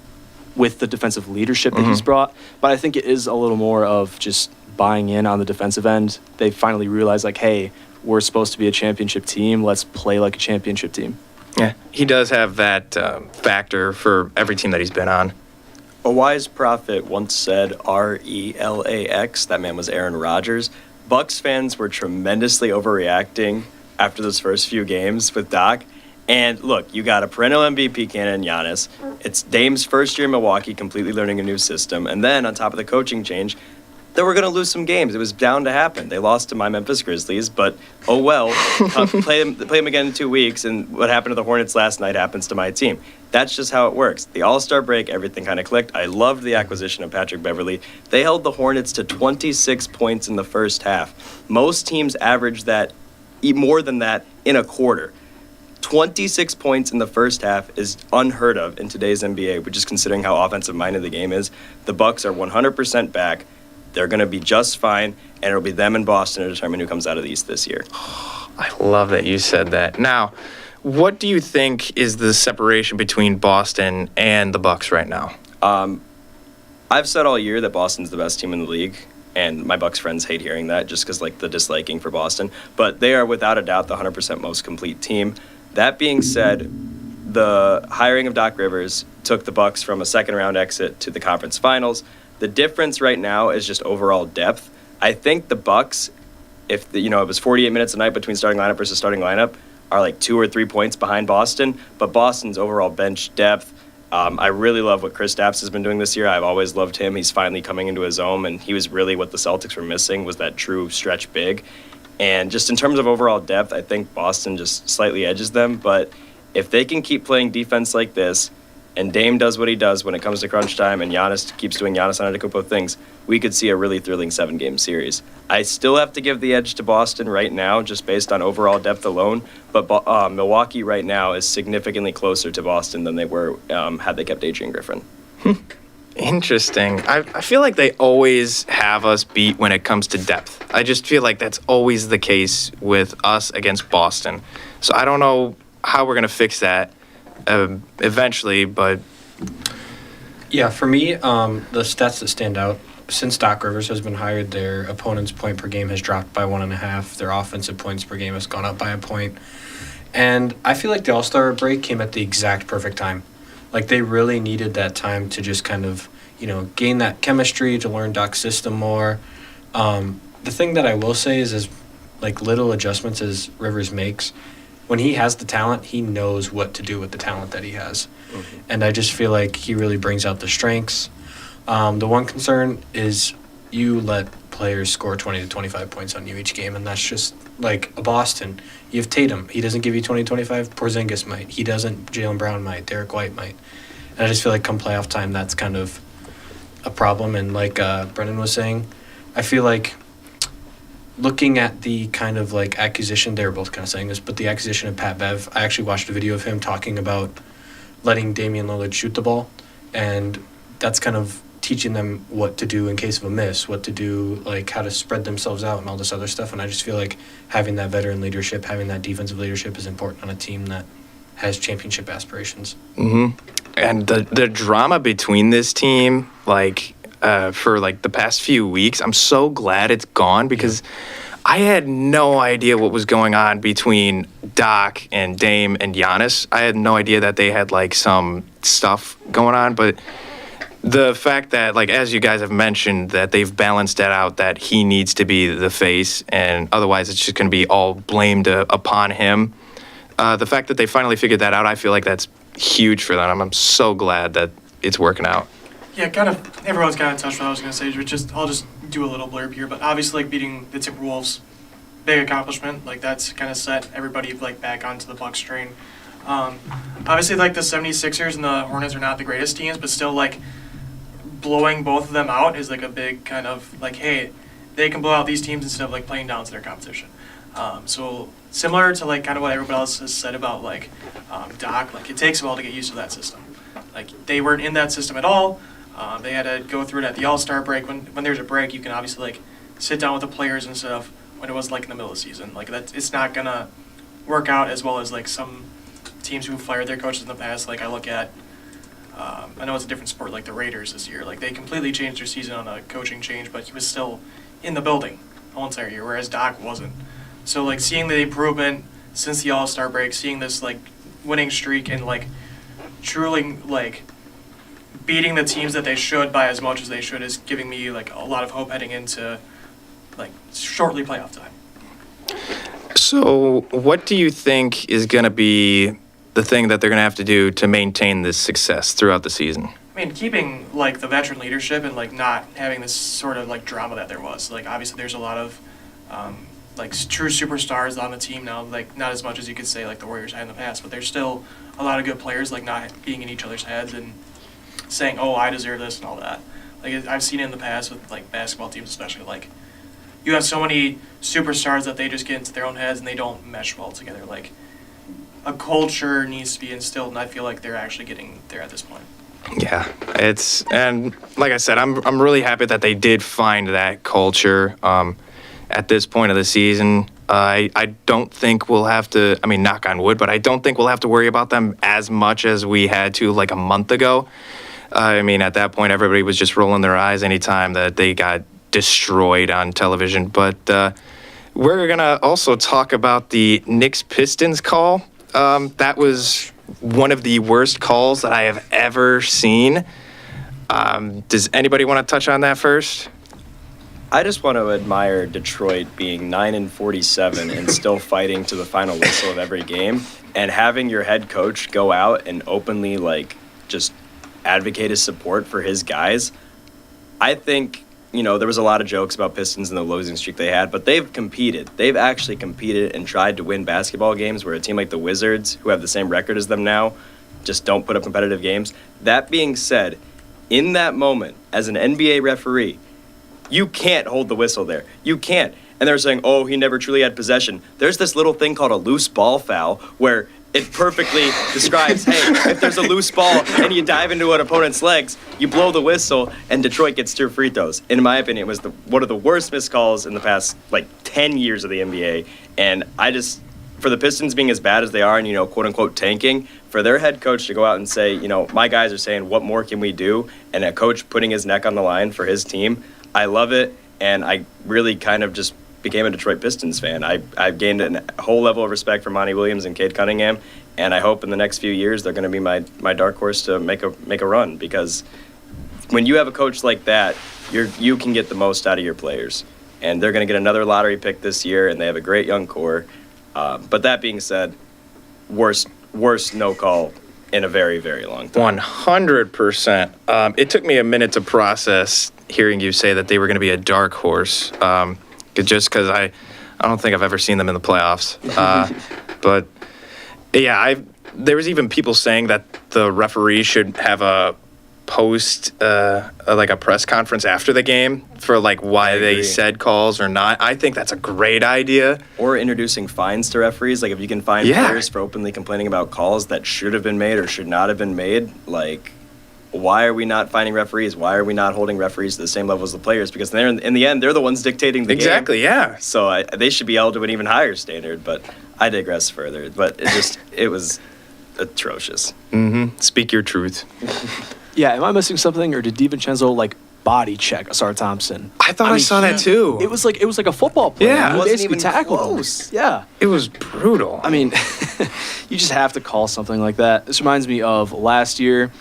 with the defensive leadership that he's brought, but I think it is a little more of just buying in on the defensive end. They finally realized, like, hey, we're supposed to be a championship team. Let's play like a championship team. Yeah, he does have that factor for every team that he's been on. A wise prophet once said RELAX. That man was Aaron Rodgers. Bucks fans were tremendously overreacting after those first few games with Doc. And look, you got a perennial MVP candidate in Giannis. It's Dame's first year in Milwaukee, completely learning a new system. And then on top of the coaching change, they were going to lose some games. It was bound to happen. They lost to my Memphis Grizzlies, but oh well. Play them again in 2 weeks, and what happened to the Hornets last night happens to my team. That's just how it works. The All-Star break, everything kind of clicked. I loved the acquisition of Patrick Beverley. They held the Hornets to 26 points in the first half. Most teams average that, more than that, in a quarter. 26 points in the first half is unheard of in today's NBA, but just considering how offensive-minded the game is. The Bucks are 100% back. They're going to be just fine, and it'll be them and Boston to determine who comes out of the East this year. I love that you said that. Now, what do you think is the separation between Boston and the Bucks right now? I've said all year that Boston's the best team in the league. and my Bucks friends hate hearing that just because like the disliking for Boston. But they are without a doubt the 100% most complete team. That being said, the hiring of Doc Rivers took the Bucks from a second-round exit to the conference finals. The difference right now is just overall depth. I think the Bucks, if it was 48 minutes a night between starting lineup versus starting lineup, are like 2 or 3 points behind Boston. But Boston's overall bench depth, I really love what Kristaps has been doing this year. I've always loved him. He's finally coming into his own, and he was really what the Celtics were missing, was that true stretch big. And just in terms of overall depth, I think Boston just slightly edges them. But if they can keep playing defense like this, and Dame does what he does when it comes to crunch time, and Giannis keeps doing Giannis Antetokounmpo things, we could see a really thrilling 7-game series. I still have to give the edge to Boston right now, just based on overall depth alone, but Milwaukee right now is significantly closer to Boston than they were had they kept Adrian Griffin. Interesting. I feel like they always have us beat when it comes to depth. I just feel like that's always the case with us against Boston. So I don't know how we're going to fix that eventually, but Yeah, for me, the stats that stand out, since Doc Rivers has been hired, their opponent's point per game has dropped by 1.5. Their offensive points per game has gone up by a point. And I feel like the All-Star break came at the exact perfect time. Like, they really needed that time to just kind of, gain that chemistry, to learn Doc's system more. The thing that I will say is like, little adjustments as Rivers makes, when he has the talent, he knows what to do with the talent that he has. Mm-hmm. And I just feel like he really brings out the strengths. The one concern is you let players score 20 to 25 points on you each game, and that's just like a Boston. You have Tatum. He doesn't give you 20, 25. Porzingis might. He doesn't. Jaylen Brown might. Derek White might. And I just feel like come playoff time, that's kind of a problem. And like Brendan was saying, I feel like looking at the kind of like acquisition, they were both kind of saying this, but the acquisition of Pat Bev, I actually watched a video of him talking about letting Damian Lillard shoot the ball, and that's kind of teaching them what to do in case of a miss, what to do, like how to spread themselves out and all this other stuff. And I just feel like having that veteran leadership, having that defensive leadership is important on a team that has championship aspirations. Mm-hmm. And the drama between this team, like for like the past few weeks, I'm so glad it's gone, because I had no idea what was going on between Doc and Dame and Giannis. I had no idea that they had like some stuff going on, but the fact that, like, as you guys have mentioned, that they've balanced that out, that he needs to be the face, and otherwise it's just going to be all blamed upon him. The fact that they finally figured that out, I feel like that's huge for them. I'm so glad that it's working out. Yeah, kind of. Everyone's kind of touched what I was going to say. I'll just do a little blurb here. But obviously, like, beating the Timberwolves, big accomplishment. Like, that's kind of set everybody like back onto the Bucks train. Obviously, like, the 76ers and the Hornets are not the greatest teams, but still, like, blowing both of them out is like a big kind of like, hey, they can blow out these teams instead of like playing down to their competition. So similar to like kind of what everybody else has said about like Doc, like it takes a while to get used to that system. Like they weren't in that system at all. They had to go through it at the All-Star break. When there's a break, you can obviously like sit down with the players and stuff. When it was like in the middle of the season, like that, it's not gonna work out as well as like some teams who fired their coaches in the past. Like I look at. I know it's a different sport, like the Raiders this year. Like they completely changed their season on a coaching change, but he was still in the building the whole entire year, whereas Doc wasn't. So like seeing the improvement since the All-Star break, seeing this like winning streak and like truly like beating the teams that they should by as much as they should is giving me like a lot of hope heading into like shortly playoff time. So what do you think is going to be the thing that they're going to have to do to maintain this success throughout the season? I mean, keeping like the veteran leadership and like not having this sort of like drama that there was. Like obviously there's a lot of like true superstars on the team now. Like not as much as you could say like the Warriors had in the past, but there's still a lot of good players like not being in each other's heads and saying, "Oh, I deserve this" and all that. Like I've seen it in the past with like basketball teams, especially like you have so many superstars that they just get into their own heads and they don't mesh well together. Like a culture needs to be instilled, and I feel like they're actually getting there at this point. Yeah, and like I said, I'm really happy that they did find that culture at this point of the season. I don't think we'll have to, I mean, knock on wood, but I don't think we'll have to worry about them as much as we had to like a month ago. I mean, at that point, everybody was just rolling their eyes anytime that they got destroyed on television. But we're going to also talk about the Knicks-Pistons call. That was one of the worst calls that I have ever seen. Does anybody want to touch on that first? I just want to admire Detroit being 9-47 and still fighting to the final whistle of every game, and having your head coach go out and openly just advocate his support for his guys. I think, there was a lot of jokes about Pistons and the losing streak they had, but they've competed. They've actually competed and tried to win basketball games where a team like the Wizards, who have the same record as them now, just don't put up competitive games. That being said, in that moment, as an NBA referee, you can't hold the whistle there. You can't. And they're saying, oh, he never truly had possession. There's this little thing called a loose ball foul where it perfectly describes, hey, if there's a loose ball and you dive into an opponent's legs, you blow the whistle and Detroit gets 2 free throws. In my opinion, it was one of the worst missed calls in the past 10 years of the NBA. And for the Pistons being as bad as they are and, quote unquote tanking, for their head coach to go out and say, my guys are saying, what more can we do? And a coach putting his neck on the line for his team, I love it. And I really kind of just became a Detroit Pistons fan. I've gained a whole level of respect for Monty Williams and Cade Cunningham, and I hope in the next few years they're going to be my dark horse to make a run, because when you have a coach like that, you can get the most out of your players, and they're going to get another lottery pick this year, and they have a great young core. But that being said, worst no call in a very, very long time. 100%. It took me a minute to process hearing you say that they were going to be a dark horse. Just because I don't think I've ever seen them in the playoffs. But yeah, there was even people saying that the referee should have a a press conference after the game for why they said calls or not. I think that's a great idea. Or introducing fines to referees. If you can fine players for openly complaining about calls that should have been made or should not have been made, why are we not finding referees? Why are we not holding referees to the same level as the players? Because in the end, they're the ones dictating the game. Exactly, yeah. So they should be held to an even higher standard, but I digress further. But it was atrocious. Mm-hmm. Speak your truth. Yeah, am I missing something, or did DiVincenzo body check Asar Thompson? I thought I saw that too. It was like a football play. Yeah, he it wasn't basically even tackled close. him. Yeah, it was brutal. I mean, you just have to call something like that. This reminds me of last year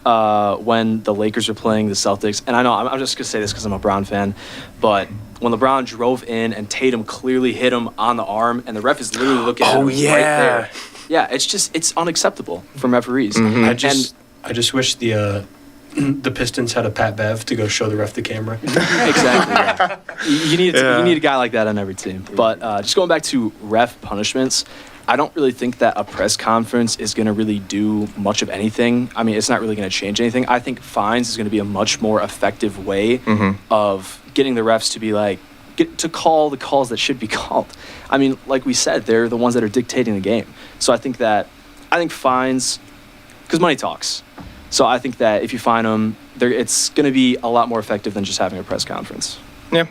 when the Lakers were playing the Celtics, and I know I'm just gonna say this because I'm a Brown fan, but when LeBron drove in and Tatum clearly hit him on the arm, and the ref is literally looking at him right there. Yeah, it's unacceptable from referees. Mm-hmm. I just wish the Pistons had a Pat Bev to go show the ref the camera. Exactly. Yeah. You need a guy like that on every team. But just going back to ref punishments, I don't really think that a press conference is going to really do much of anything. I mean, it's not really going to change anything. I think fines is going to be a much more effective way of getting the refs to be to call the calls that should be called. I mean, like we said, they're the ones that are dictating the game. So I think fines, because money talks. So I think that if you fine them, it's going to be a lot more effective than just having a press conference. Yeah.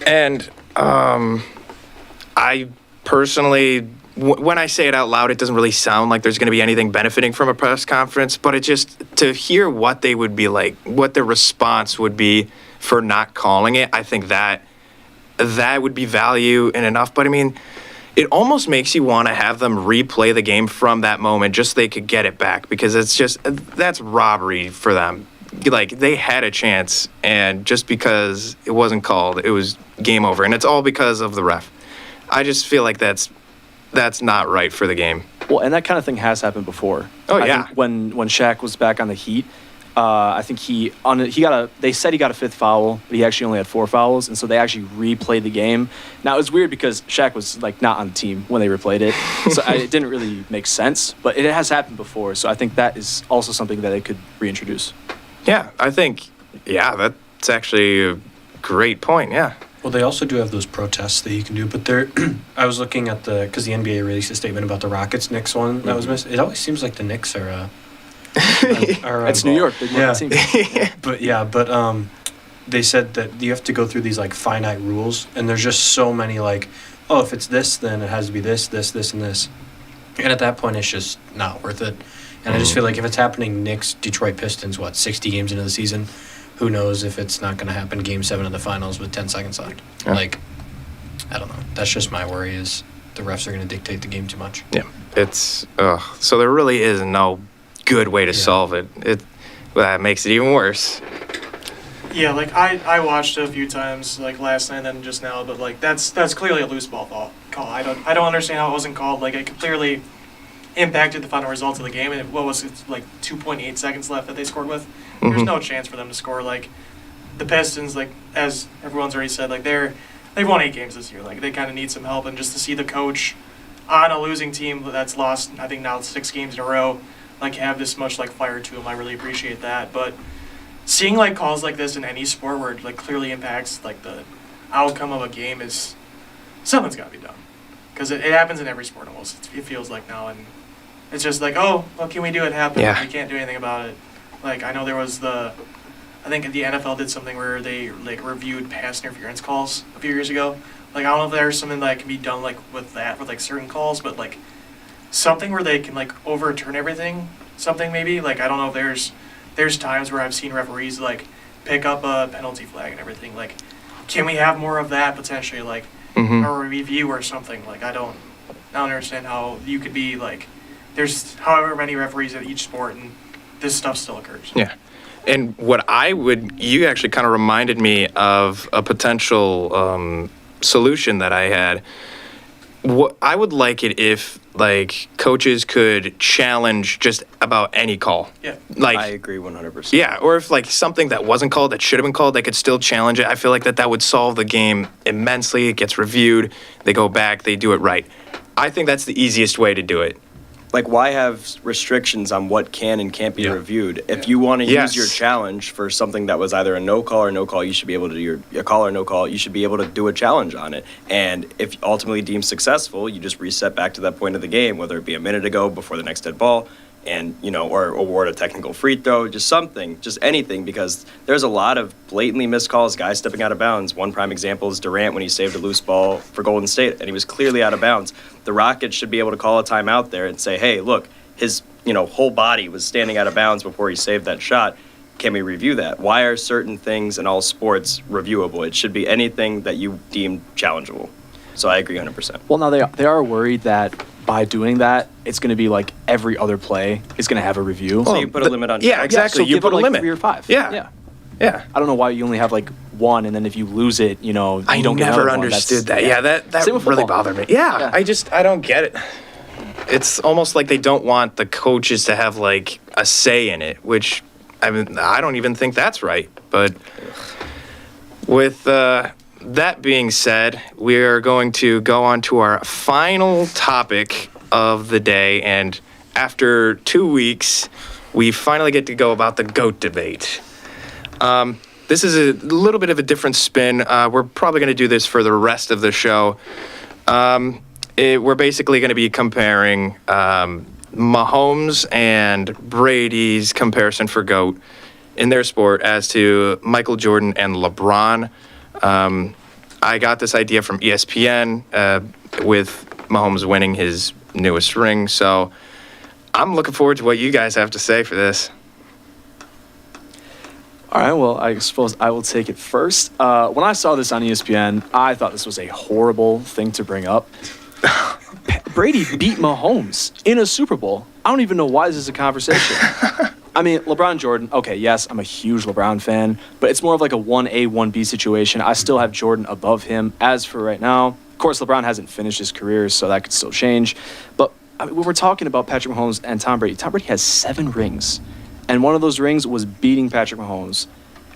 And I personally, when I say it out loud, it doesn't really sound like there's going to be anything benefiting from a press conference, but it just, to hear what they would be like, what their response would be for not calling it, I think that would be value in enough. But I mean, it almost makes you want to have them replay the game from that moment just so they could get it back, because that's robbery for them. They had a chance, and just because it wasn't called, it was game over. And it's all because of the ref. I just feel like that's not right for the game. Well, and that kind of thing has happened before. Oh, I yeah. think when Shaq was back on the Heat, I think they said he got a 5th foul, but he actually only had 4 fouls, and so they actually replayed the game. Now, it was weird because Shaq was not on the team when they replayed it, so it didn't really make sense, but it has happened before, so I think that is also something that they could reintroduce. Yeah, I think, that's actually a great point, yeah. Well, they also do have those protests that you can do, but I was looking at because the NBA released a statement about the Rockets-Knicks one that was missed. It always seems like the Knicks are It's New York. Big market team. But they said that you have to go through these finite rules, and there's just so many if it's this, then it has to be this, this, this, and this. And at that point, it's just not worth it. And I just feel like if it's happening Knicks, Detroit Pistons, 60 games into the season, who knows if it's not going to happen Game 7 of the finals with 10 seconds left. Yeah. Like, I don't know. That's just my worry is the refs are going to dictate the game too much. Yeah, it's so there really is no good way to solve it. That makes it even worse. Yeah, like I watched it a few times, like last night and then just now, but like that's clearly a loose ball call. I don't understand how it wasn't called. Like it clearly impacted the final results of the game, and what was it, like 2.8 seconds left that they scored with? There's no chance for them to score. Like the Pistons, like as everyone's already said, like they've won 8 games this year. Like they kind of need some help, and just to see the coach on a losing team that's lost, I think now 6 games in a row, like have this much like fire to him, I really appreciate that. But seeing like calls like this in any sport where it like clearly impacts like the outcome of a game is something's got to be done, because it happens in every sport almost. It feels like now, and it's just like, oh, what can we do? It happened. Yeah. We can't do anything about it. Like I know there was I think the NFL did something where they like reviewed pass interference calls a few years ago. Like I don't know if there's something that can be done like with that with like certain calls, but like something where they can like overturn everything. Something maybe like I don't know if there's times where I've seen referees like pick up a penalty flag and everything. Like, can we have more of that potentially? Like a review or something. Like I don't understand how you could be like there's however many referees at each sport and this stuff still occurs. Yeah. And you actually kind of reminded me of a potential solution that I had. What I would like it if like coaches could challenge just about any call. Yeah. Like I agree 100%. yeah, or if like something that wasn't called that should have been called, they could still challenge it. I feel like that would solve the game immensely. It gets reviewed, they go back, they do it right. I think that's the easiest way to do it. Like, why have restrictions on what can and can't be Yeah. reviewed? If you want to Yes. use your challenge for something that was either a no call or no call, you should be able to do a call or no call. You should be able to do a challenge on it. And if ultimately deemed successful, you just reset back to that point of the game, whether it be a minute ago before the next dead ball, and or award a technical free throw, just something, just anything, because there's a lot of blatantly missed calls, guys stepping out of bounds. One prime example is Durant when he saved a loose ball for Golden State, and he was clearly out of bounds. The Rockets should be able to call a timeout there and say, hey, look, his whole body was standing out of bounds before he saved that shot. Can we review that? Why are certain things in all sports reviewable? It should be anything that you deem challengeable. So I agree 100%. Well, now they are worried that by doing that, it's going to be like every other play is going to have a review. So you put a limit on. Yeah, exactly. so You give put it a like limit. 3 or 5. Yeah. Yeah. I don't know why you only have like 1, and then if you lose it, you don't I get never another one. understood that. Yeah, that Same with really football. bothered me. Yeah, Yeah. I don't get it. It's almost like they don't want the coaches to have like a say in it, which I don't even think that's right. But with that being said, we are going to go on to our final topic of the day, and after 2 weeks, we finally get to go about the GOAT debate. This is a little bit of a different spin. We're probably going to do this for the rest of the show. We're basically going to be comparing Mahomes and Brady's comparison for GOAT in their sport as to Michael Jordan and LeBron. I got this idea from ESPN with Mahomes winning his newest ring, so I'm looking forward to what you guys have to say for this. All right, well, I suppose I will take it first. When I saw this on ESPN, I thought this was a horrible thing to bring up. Brady beat Mahomes in a Super Bowl. I don't even know why this is a conversation. I mean, LeBron Jordan, okay, yes, I'm a huge LeBron fan, but it's more of like a 1A, 1B situation. I still have Jordan above him as for right now. Of course, LeBron hasn't finished his career, so that could still change. But I mean, when we're talking about Patrick Mahomes and Tom Brady has 7 rings. And one of those rings was beating Patrick Mahomes.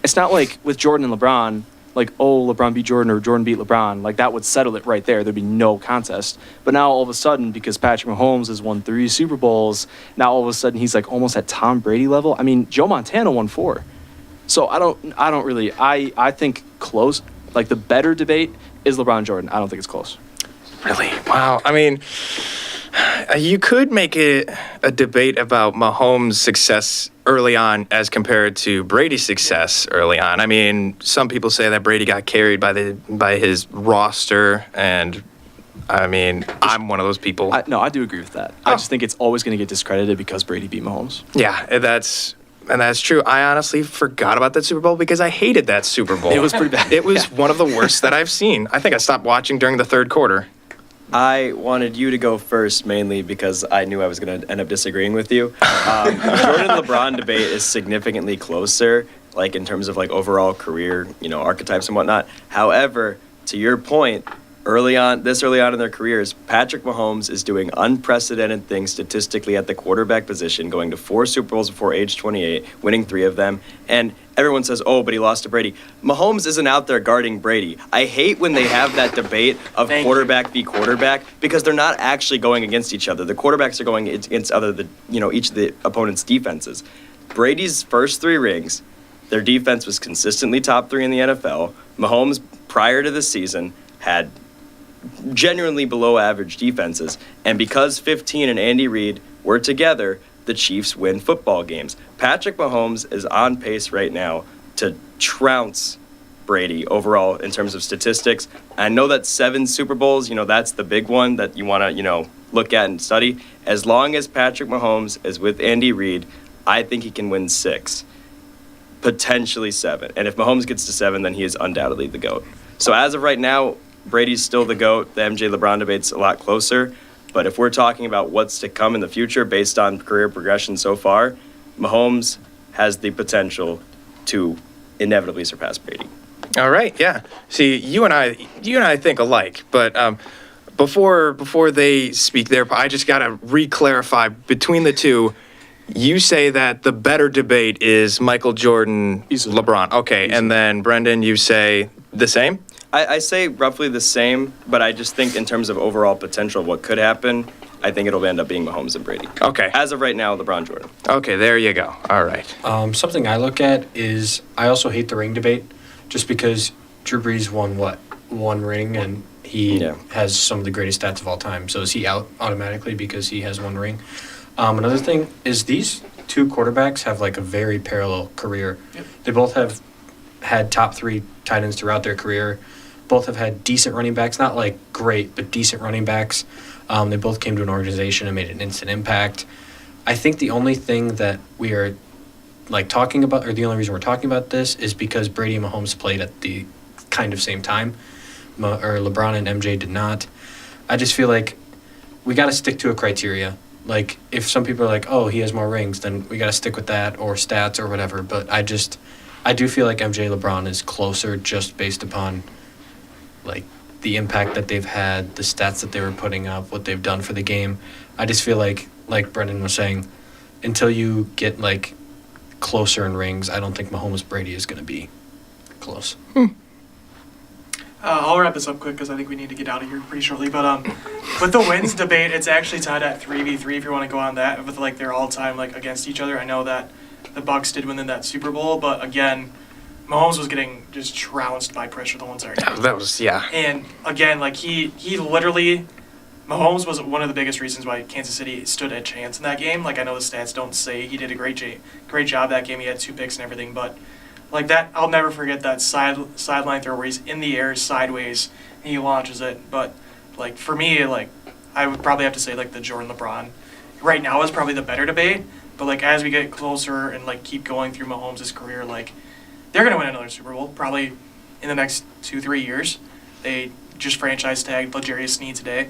It's not like with Jordan and LeBron, like, oh, LeBron beat Jordan or Jordan beat LeBron. Like, that would settle it right there. There'd be no contest. But now, all of a sudden, because Patrick Mahomes has won 3 Super Bowls, now all of a sudden he's, like, almost at Tom Brady level. I mean, Joe Montana won 4. So I think close. Like, the better debate is LeBron Jordan. I don't think it's close. Really? Wow. I mean, you could make it a debate about Mahomes' success early on as compared to Brady's success early on. I mean, some people say that Brady got carried by his roster, and I mean, I'm one of those people. No, I do agree with that. I just think it's always going to get discredited because Brady beat Mahomes. Yeah, and that's true. I honestly forgot about that Super Bowl because I hated that Super Bowl. It was pretty bad. It was one of the worst that I've seen. I think I stopped watching during the third quarter. I wanted you to go first mainly because I knew I was going to end up disagreeing with you. The Jordan-LeBron debate is significantly closer, like in terms of like overall career, archetypes and whatnot. However, to your point, early on in their careers, Patrick Mahomes is doing unprecedented things statistically at the quarterback position, going to 4 Super Bowls before age 28, winning 3 of them. And everyone says, oh, but he lost to Brady. Mahomes isn't out there guarding Brady. I hate when they have that debate of quarterback v. quarterback because they're not actually going against each other. The quarterbacks are going against each of the opponent's defenses. Brady's first 3 rings, their defense was consistently top 3 in the NFL. Mahomes, prior to this season, had genuinely below average defenses, and because 15 and Andy Reid were together, the Chiefs win football games. Patrick Mahomes is on pace right now to trounce Brady overall in terms of statistics. I know that 7 Super Bowls, that's the big one that you want to, look at and study. As long as Patrick Mahomes is with Andy Reid, I think he can win 6, potentially 7. And if Mahomes gets to 7, then he is undoubtedly the GOAT. So as of right now, Brady's still the GOAT. The MJ-LeBron debate's a lot closer. But if we're talking about what's to come in the future based on career progression so far, Mahomes has the potential to inevitably surpass Brady. All right, yeah. See, you and I think alike, but before they speak there, I just got to re-clarify between the two. You say that the better debate is Michael Jordan, Easily. LeBron. Okay, Easily. and then Brendan, you say the same? I say roughly the same, but I just think in terms of overall potential, what could happen, I think it'll end up being Mahomes and Brady. Okay. As of right now, LeBron Jordan. Okay, there you go. All right. Something I look at is I also hate the ring debate, just because Drew Brees won 1 ring and he has some of the greatest stats of all time. So is he out automatically because he has 1 ring? Another thing is these 2 quarterbacks have like a very parallel career. Yep. They both have had top 3 tight ends throughout their career. Both have had decent running backs, not like great, but decent running backs. They both came to an organization and made an instant impact. I think the only thing that we are like talking about, or the only reason we're talking about this, is because Brady and Mahomes played at the kind of same time, or LeBron and MJ did not. I just feel like we got to stick to a criteria. Like if some people are like, oh, he has more rings, then we got to stick with that, or stats or whatever. But I do feel like MJ LeBron is closer just based upon like the impact that they've had, the stats that they were putting up, what they've done for the game. I just feel like Brendan was saying, until you get like closer in rings, I don't think Mahomes Brady is going to be close. I'll wrap this up quick because I think we need to get out of here pretty shortly. But with the wins debate, it's actually tied at 3v3 if you want to go on that with like their all-time like against each other. I know that the Bucks did win in that Super Bowl, but again, Mahomes was getting just trounced by pressure the whole entire game. That was, yeah. And again, like he literally, Mahomes was one of the biggest reasons why Kansas City stood a chance in that game. Like I know the stats don't say he did a great job that game. He had 2 picks and everything, but like that, I'll never forget that sideline throw where he's in the air sideways and he launches it. But like for me, like I would probably have to say like the Jordan LeBron right now is probably the better debate. But like as we get closer and like keep going through Mahomes' career, like they're gonna win another Super Bowl probably in the next 2-3 years. They just franchise tagged L'Jarius Sneed today.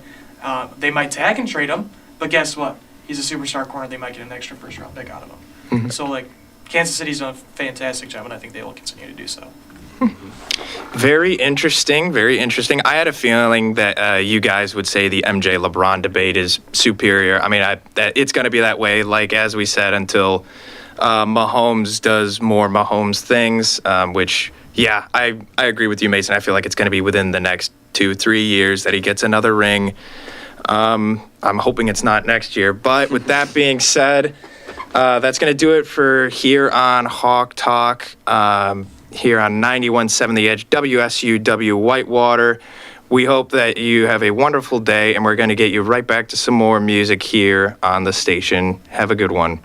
They might tag and trade him, but guess what? He's a superstar corner. They might get an extra first round pick out of him. Mm-hmm. So like Kansas City's done a fantastic job, and I think they will continue to do so. Very interesting, very interesting. I had a feeling that you guys would say the MJ LeBron debate is superior. I mean, it's going to be that way, like as we said, until Mahomes does more Mahomes things, which, yeah, I agree with you, Mason. I feel like it's going to be within the next 2-3 years that he gets another ring. I'm hoping it's not next year. But with that being said, that's going to do it for here on Hawk Talk, here on 91.7 The Edge, WSUW Whitewater. We hope that you have a wonderful day, and we're going to get you right back to some more music here on the station. Have a good one.